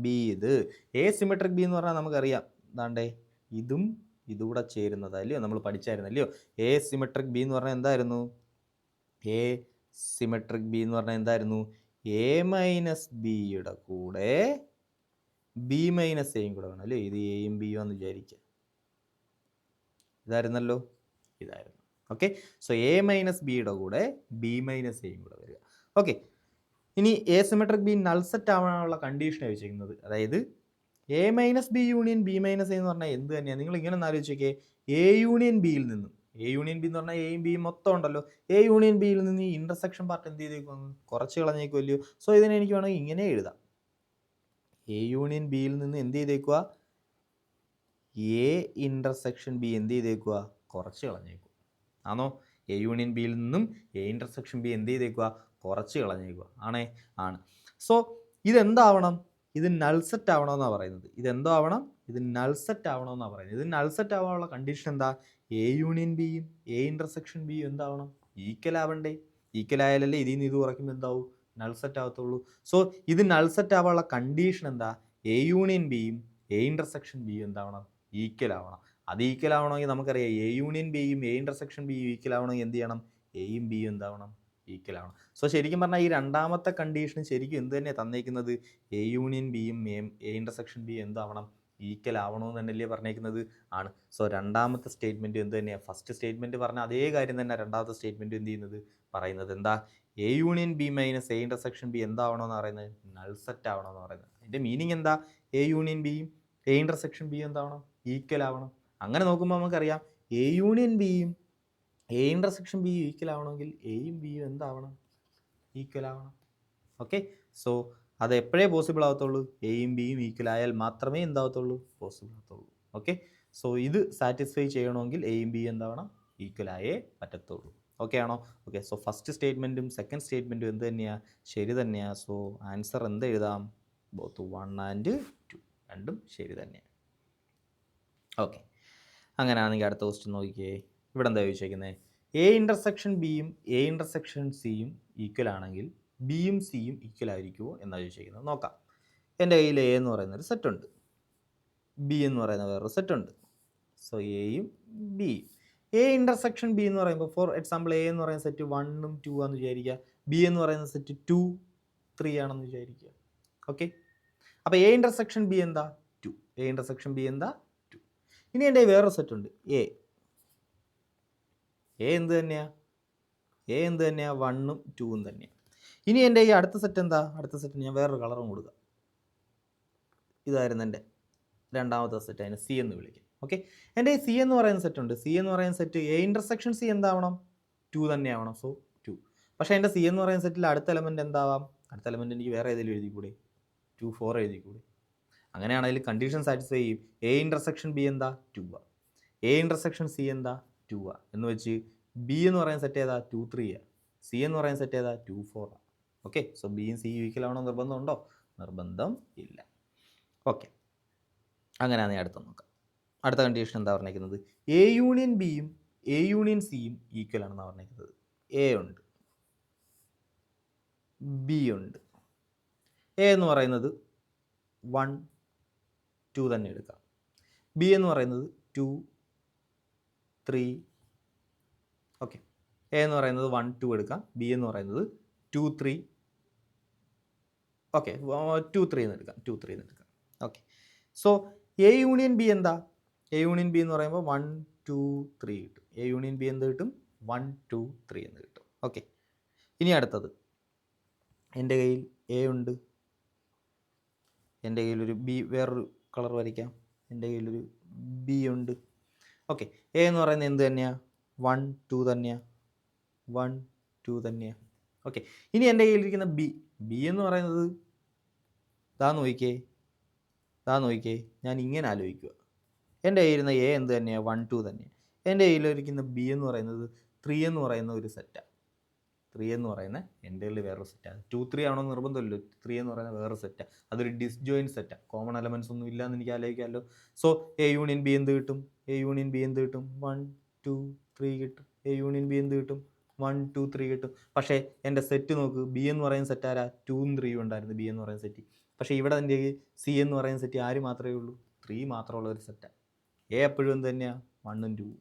ബി ഇത്. എ സിമെട്രിക് ബി എന്ന് പറഞ്ഞാൽ നമുക്കറിയാം, എന്താണ്ടേ ഇതും ഇതുകൂടെ ചേരുന്നതല്ലയോ? നമ്മൾ പഠിച്ചായിരുന്നല്ലയോ? എ സിമെട്രിക് ബി എന്ന് പറഞ്ഞാൽ എന്തായിരുന്നു? എ സിമെട്രിക് ബി എന്ന് പറഞ്ഞാൽ എന്തായിരുന്നു? എ മൈനസ് ബിയുടെ കൂടെ ബി മൈനസ് എയും കൂടെ വേണം അല്ലേ? ഇത് എയും ബിയും എന്ന് വിചാരിക്കുക. ഇതായിരുന്നല്ലോ, ഇതായിരുന്നു. ഓക്കെ, സോ എ മൈനസ് ബിയുടെ കൂടെ ബി മൈനസ് എയും കൂടെ വരിക. ഓക്കെ, ഇനി A symmetric B null set ആവാനുള്ള കണ്ടീഷനാണ് വെച്ചിരിക്കുന്നത്. അതായത് A minus B union B minus A എന്ന് പറഞ്ഞാൽ എന്ത് തന്നെയാണ്? നിങ്ങൾ ഇങ്ങനെ ഒന്ന് ആലോചിച്ച് നോക്കിയേ. എ യൂണിയൻ ബിയിൽ നിന്നും, എ യൂണിയൻ ബി എന്ന് പറഞ്ഞാൽ എയും ബിയും മൊത്തം ഉണ്ടല്ലോ. എ യൂണിയൻ ബിയിൽ നിന്ന് ഈ ഇന്റർസെക്ഷൻ പാർട്ട് എന്ത് ചെയ്തേക്കും? കുറച്ച് കളഞ്ഞേക്കുമല്ലോ. സോ ഇതിനെ എനിക്ക് വേണമെങ്കിൽ ഇങ്ങനെ എഴുതാം. എ യൂണിയൻ ബിയിൽ നിന്ന് എന്ത് ചെയ്തേക്കുക? എ ഇന്റർസെക്ഷൻ ബി എന്ത് ചെയ്തേക്കുക? കുറച്ച് കളഞ്ഞേക്കുക. ആണോ? എ യൂണിയൻ ബിയിൽ നിന്നും എ ഇന്റർസെക്ഷൻ ബി എന്ത് ചെയ്തേക്കുക? കുറച്ച് കളഞ്ഞേക്കുക. ആണേ? ആണ്. സോ ഇതെന്താവണം? ഇത് നൾ സെറ്റ് ആവണമെന്നാണ് പറയുന്നത്. ഇതെന്തോ ആവണം? ഇത് നൾ സെറ്റ് ആവണമെന്നാണ് പറയുന്നത്. ഇത് നൾ സെറ്റ് ആവാനുള്ള കണ്ടീഷൻ എന്താ? എ യൂണിയൻ ബിയും എ ഇന്റർസെക്ഷൻ ബിയും എന്താവണം? ഈക്വൽ ആവണ്ടേ? ഈക്വൽ ആയാലല്ലേ ഇതിൽ നിന്ന് ഇത് കുറയ്ക്കുമ്പോൾ എന്താവും? നൾ സെറ്റ് ആവത്തുള്ളൂ. സോ ഇത് നൾ സെറ്റ് ആവാനുള്ള കണ്ടീഷൻ എന്താ? എ യൂണിയൻ ബിയും എ ഇന്റർസെക്ഷൻ ബിയും എന്താവണം? ഈക്വൽ ആവണം. അത് ഈക്വൽ ആവണമെങ്കിൽ നമുക്കറിയാം എ യൂണിയൻ ബിയും എ ഇന്റർസെക്ഷൻ ബിയും ഈക്വൽ ആവണമെങ്കിൽ എന്ത് ചെയ്യണം? എയും ബിയും എന്താവണം? ഈക്വൽ ആവണം. സോ ശരിക്കും പറഞ്ഞാൽ ഈ രണ്ടാമത്തെ കണ്ടീഷൻ ശരിക്കും എന്ത് തന്നെയാണ് തന്നേക്കുന്നത്? എ യൂണിയൻ ബിയും എ ഇന്റർസെക്ഷൻ ബിയും എന്താവണം? ഈക്വൽ ആവണമെന്ന് തന്നെയല്ലേ പറഞ്ഞേക്കുന്നത്? ആണ്. സോ രണ്ടാമത്തെ സ്റ്റേറ്റ്മെൻറ്റ് എന്ത് തന്നെയാണ്? ഫസ്റ്റ് സ്റ്റേറ്റ്മെൻറ്റ് പറഞ്ഞ അതേ കാര്യം തന്നെ രണ്ടാമത്തെ സ്റ്റേറ്റ്മെൻറ്റ് എന്ത് ചെയ്യുന്നത്? പറയുന്നത് എന്താ? A union B minus A intersection B എന്താവണമെന്ന് പറയുന്നത്? നൾ സെറ്റ് ആവണമെന്ന് പറയുന്നത്. അതിൻ്റെ മീനിങ് എന്താ? എ യൂണിയൻ ബിയും എ ഇന്റർസെക്ഷൻ ബിയും എന്താവണം? ഈക്വൽ ആവണം. അങ്ങനെ നോക്കുമ്പോൾ നമുക്കറിയാം എ യൂണിയൻ ബിയും എ ഇന്റർസെക്ഷൻ ബിയും ഈക്വൽ ആവണമെങ്കിൽ എയും ബിയും എന്താവണം? ഈക്വൽ ആവണം. ഓക്കെ, സോ അത് എപ്പോഴേ പോസിബിൾ ആവത്തുള്ളൂ? എയും ബിയും ഈക്വൽ ആയാൽ മാത്രമേ എന്താവത്തുള്ളൂ? പോസിബിൾ ആവത്തുള്ളൂ. ഓക്കെ, സോ ഇത് സാറ്റിസ്ഫൈ ചെയ്യണമെങ്കിൽ എയും ബിയും എന്താവണം? ഈക്വൽ ആയേ പറ്റത്തുള്ളൂ. ഓക്കെ ആണോ? ഓക്കെ, സോ ഫസ്റ്റ് സ്റ്റേറ്റ്മെൻറ്റും സെക്കൻഡ് സ്റ്റേറ്റ്മെൻറ്റും എന്ത് തന്നെയാണ്? ശരി തന്നെയാണ്. സോ ആൻസർ എന്ത് എഴുതാം? ബോത്ത് 1 and 2 രണ്ടും ശരി തന്നെയാണ്. ഓക്കെ, അങ്ങനെയാണെങ്കിൽ അടുത്ത ക്വസ്റ്റ്യൻ നോക്കിയേ. ഇവിടെ എന്താ ചോദിച്ചേക്കുന്നത്? എ ഇന്റർസെക്ഷൻ ബിയും എ ഇന്റർസെക്ഷൻ സിയും ഈക്വൽ ആണെങ്കിൽ ബിയും സിയും ഈക്വൽ ആയിരിക്കുമോ എന്നാണ് ചോദിച്ചേക്കുന്നത്. നോക്കാം. എൻ്റെ കയ്യിൽ എ എന്ന് പറയുന്നൊരു സെറ്റുണ്ട്, ബി എന്ന് പറയുന്ന വേറൊരു സെറ്റുണ്ട്. സോ എയും ബിയും. എ ഇന്റർസെക്ഷൻ ബി എന്ന് പറയുമ്പോൾ ഫോർ എക്സാമ്പിൾ എ എന്ന് പറയുന്ന സെറ്റ് 1ഉം 2 ആണെന്ന് വിചാരിക്കുക. ബി എന്ന് പറയുന്ന സെറ്റ് 2, 3 ആണെന്ന് വിചാരിക്കുക. ഓക്കെ, അപ്പോൾ എ ഇന്റർസെക്ഷൻ ബി എന്താ? 2. എ ഇന്റർസെക്ഷൻ ബി എന്താ? 2. ഇനി എൻ്റെ വേറൊരു സെറ്റുണ്ട് എ. എ എന്ത് തന്നെയാണ്? എ എന്ത് തന്നെയാണ്? 1ഉം 2ഉം തന്നെയാണ്. ഇനി എൻ്റെ ഈ അടുത്ത സെറ്റ് എന്താ? അടുത്ത സെറ്റ് ഞാൻ വേറൊരു കളറും കൊടുക്കുക. ഇതായിരുന്നു എൻ്റെ രണ്ടാമത്തെ സെറ്റ്. അതിനെ സി എന്ന് വിളിക്കും. ഓക്കെ, എൻ്റെ ഈ സി എന്ന് പറയുന്ന സെറ്റ് ഉണ്ട്. സി എന്ന് പറയുന്ന സെറ്റ് എ ഇന്റർസെക്ഷൻ സി എന്താവണം? 2 തന്നെയാവണം. സോ 2. പക്ഷേ എൻ്റെ സി എന്ന് പറയുന്ന സെറ്റിൽ അടുത്ത എലമെൻറ്റ് എന്താവാം? അടുത്ത എലമെൻറ്റ് എനിക്ക് വേറെ ഏതെങ്കിലും എഴുതിക്കൂടെ? 2, 4 എഴുതിക്കൂടെ? അങ്ങനെയാണെങ്കിൽ കണ്ടീഷൻ സാറ്റിസ്ഫൈ ചെയ്യും. എ ഇന്റർസെക്ഷൻ ബി എന്താ? 2 ആ. എ ഇന്റർസെക്ഷൻ സി എന്താ? 2 ആ. എന്ന് വെച്ച് ബി എന്ന് പറയുന്ന സെറ്റ് ഏതാ? 2, 3 ആ. സി എന്ന് പറയുന്ന സെറ്റ് ഏതാ? 2, 4 ആ. ഓക്കെ, സോ ബിയും സി ഈക്വൽ ആവണോ നിർബന്ധമുണ്ടോ? നിർബന്ധം ഇല്ല. ഓക്കെ, അങ്ങനെയാണെങ്കിൽ അടുത്ത നോക്കാം. അടുത്ത കണ്ടീഷൻ എന്താ പറഞ്ഞിരിക്കുന്നത്? എ യൂണിയൻ ബിയും എ യൂണിയൻ സിയും ഈക്വൽ ആണെന്നാണ് പറഞ്ഞിരിക്കുന്നത്. എ ഉണ്ട്, ബി ഉണ്ട്. എ എന്ന് പറയുന്നത് 1, 2 തന്നെ എടുക്കാം. ബി എന്ന് പറയുന്നത് 2, 3. ഓക്കെ, എ എന്ന് പറയുന്നത് 1, 2 എടുക്കാം. ബി എന്ന് പറയുന്നത് 2, 3. ഓക്കെ, 2, 3 എന്ന് എടുക്കാം. 2, 3 എന്ന് എടുക്കാം. Okay, so A union B എന്താ? എ യൂണിയൻ ബി എന്ന് പറയുമ്പോൾ 1, 2, 3 കിട്ടും. എ യൂണിയൻ ബി എന്ത് കിട്ടും? 1, 2, 3 എന്ന് കിട്ടും. ഓക്കെ, ഇനി അടുത്തത് എൻ്റെ കയ്യിൽ എ ഉണ്ട്. എൻ്റെ കയ്യിലൊരു ബി, വേറൊരു കളർ വരയ്ക്കാം. എൻ്റെ കയ്യിലൊരു ബി ഉണ്ട്. ഓക്കെ, എ എന്ന് പറയുന്നത് എന്ത് തന്നെയാണ്? 1, 2 തന്നെയാണ്. 1, 2 തന്നെയാണ്. ഓക്കെ, ഇനി എൻ്റെ കയ്യിലിരിക്കുന്ന ബി. ബി എന്ന് പറയുന്നത് ദാ നോക്കിക്കേ, ഞാൻ ഇങ്ങനെ ആലോചിക്കുക. എൻ്റെ കയ്യിലിരുന്ന എ എന്ത് തന്നെയാണ്? 1, 2 തന്നെയാണ്. എൻ്റെ കയ്യിലിരിക്കുന്ന ബി എന്ന് പറയുന്നത് 3 എന്ന് പറയുന്ന ഒരു സെറ്റാണ്. 3 എന്ന് പറയുന്ന എൻ്റെ കയ്യിൽ വേറൊരു സെറ്റാണ്. 2, 3 ആണോ നിർബന്ധമില്ലല്ലോ. 3 എന്ന് പറയുന്ന വേറെ സെറ്റാണ്. അതൊരു ഡിസ്ജോയിൻറ്റ് സെറ്റാണ്. കോമൺ എലമെൻറ്റ്സ് ഒന്നും ഇല്ലയെന്ന് എനിക്ക് ആലോചിക്കാമല്ലോ. സോ എ യൂണിയൻ ബി എന്ത് കിട്ടും? എ യൂണിയൻ ബി എന്ത് കിട്ടും? 1, 2, 3 കിട്ടും. എ യൂണിയൻ ബി എന്ത് കിട്ടും? 1, 2, 3 കിട്ടും. പക്ഷേ എൻ്റെ സെറ്റ് നോക്ക്, ബി എന്ന് പറയുന്ന സെറ്റ് ആരാ? 2ഉം 3ഉം ഉണ്ടായിരുന്നു ബി എന്ന് പറയുന്ന സെറ്റ്. പക്ഷേ ഇവിടെ എൻ്റെ സി എന്ന് പറയുന്ന സെറ്റ് ആര് മാത്രമേ ഉള്ളൂ? 3 മാത്രമുള്ള ഒരു സെറ്റാണ്. എ എപ്പോഴും എന്ത് തന്നെയാണ്? 1ഉം 2ഉം.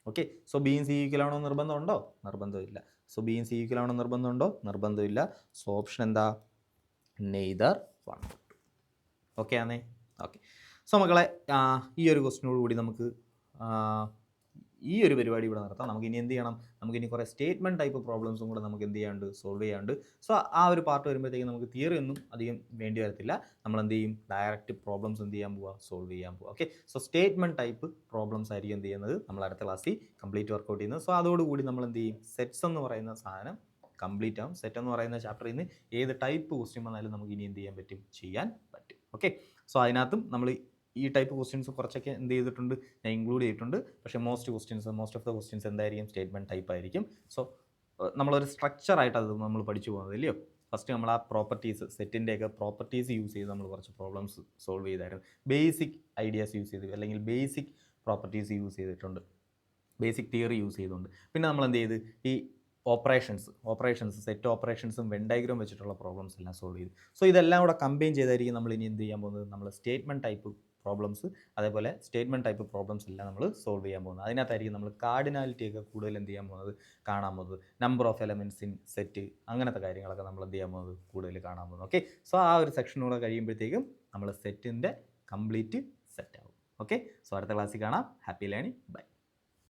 ഓക്കെ, സോ ബിയും സി ഈക്വൽ ആണോ നിർബന്ധമുണ്ടോ? നിർബന്ധമില്ല. സോ ബിയും സി ഈക്വൽ ആവണം നിർബന്ധമുണ്ടോ? നിർബന്ധമില്ല. സോ ഓപ്ഷൻ എന്താ? Neither 1 or 2. ഓക്കെ ആണേ? ഓക്കെ. സോ മക്കളെ ഈ ഒരു ക്വസ്റ്റിനോട് കൂടി നമുക്ക് ഈ ഒരു പരിപാടി ഇവിടെ നടത്താം. നമുക്കിനി എന്ത് ചെയ്യണം? നമുക്കിനി കുറേ സ്റ്റേറ്റ്മെൻറ്റ് ടൈപ്പ് പ്രോബ്ലംസും കൂടെ നമുക്ക് എന്ത് ചെയ്യാണ്ട് സോൾവ് ചെയ്യാണ്ട്. സോ ആ ഒരു പാർട്ട് വരുമ്പോഴത്തേക്കും നമുക്ക് തിയറി ഒന്നും അധികം വേണ്ടി വരത്തില്ല. നമ്മൾ എന്ത് ചെയ്യും? ഡയറക്റ്റ് പ്രോബ്ലംസ് എന്ത് ചെയ്യാൻ പോവുക? സോൾവ് ചെയ്യാൻ പോവുക. Okay. So statement type problems ആയിരിക്കും എന്ത് ചെയ്യുന്നത് നമ്മൾ അടുത്ത ക്ലാസ്സിൽ കംപ്ലീറ്റ് വർക്കൗട്ട് ചെയ്യുന്നത്. സോ അതോടുകൂടി നമ്മൾ എന്ത് ചെയ്യും? സെറ്റ്സ് എന്ന് പറയുന്ന സാധനം കംപ്ലീറ്റ് ആവും. സെറ്റ് എന്ന് പറയുന്ന ചാപ്റ്ററിൽ നിന്ന് ഏത് ടൈപ്പ് ക്വസ്റ്റ്യൻ വന്നാലും നമുക്ക് ഇനി എന്ത് ചെയ്യാൻ പറ്റും? ചെയ്യാൻ പറ്റും. ഓക്കെ. സോ അതിനകത്തും നമ്മൾ ഈ ടൈപ്പ് ക്വസ്റ്റ്യൻസ് കുറച്ചൊക്കെ എന്ത് ചെയ്തിട്ടുണ്ട്? ഞാൻ ഇൻക്ലൂഡ് ചെയ്തിട്ടുണ്ട്. പക്ഷേ മോസ്റ്റ് ഓഫ് ദ ക്വസ്റ്റ്യൻസ് എന്തായിരിക്കും? സ്റ്റേറ്റ്മെൻറ്റ് ടൈപ്പ് ആയിരിക്കും. സോ നമ്മളൊരു സ്ട്രക്ചറായിട്ട് അത് നമ്മൾ പഠിച്ചു പോകുന്നത് ഇല്ലയോ? ഫസ്റ്റ് നമ്മൾ ആ പ്രോപ്പർട്ടീസ്, സെറ്റിൻ്റെയൊക്കെ പ്രോപ്പർട്ടീസ് യൂസ് ചെയ്ത് നമ്മൾ കുറച്ച് പ്രോബ്ലംസ് സോൾവ് ചെയ്തായിരുന്നു. ബേസിക് ഐഡിയാസ് യൂസ് ചെയ്ത് അല്ലെങ്കിൽ ബേസിക് പ്രോപ്പർട്ടീസ് യൂസ് ചെയ്തിട്ടുണ്ട്, ബേസിക് തിയറി യൂസ് ചെയ്തുകൊണ്ട്. പിന്നെ നമ്മൾ എന്ത് ചെയ്ത് ഈ ഓപ്പറേഷൻസ് സെറ്റ് ഓപ്പറേഷൻസും വെൻ ഡയഗ്രാം വെച്ചിട്ടുള്ള പ്രോബ്ലംസ് എല്ലാം സോൾവ് ചെയ്തു. സോ ഇതെല്ലാം കൂടെ കമ്പൈൻ ചെയ്തായിരിക്കും നമ്മൾ ഇനി എന്ത് ചെയ്യാൻ പോകുന്നത്? നമ്മൾ സ്റ്റേറ്റ്മെൻറ്റ് ടൈപ്പ് പ്രോബ്ലംസ്, അതേപോലെ സ്റ്റേറ്റ്മെൻറ്റ് ടൈപ്പ് പ്രോബ്ലംസ് എല്ലാം നമ്മൾ സോൾവ് ചെയ്യാൻ പോകുന്നത്. അതിനകത്തായിരിക്കും നമ്മൾ കാർഡിനാലിറ്റി ഒക്കെ കൂടുതൽ എന്ത് ചെയ്യാൻ പോകുന്നത്? കാണാൻ പോകുന്നത്. Number of elements in set, അങ്ങനത്തെ കാര്യങ്ങളൊക്കെ നമ്മൾ എന്ത് ചെയ്യാൻ പോകുന്നത്? കൂടുതൽ കാണാൻ പോകുന്നത്. ഓക്കെ. സോ ആ ഒരു സെക്ഷനൂടെ കഴിയുമ്പോഴത്തേക്കും നമ്മൾ സെറ്റിൻ്റെ കംപ്ലീറ്റ് സെറ്റ് ആവും. ഓക്കെ. സോ അടുത്ത ക്ലാസ്സിൽ കാണാം. Happy learning. ബൈ.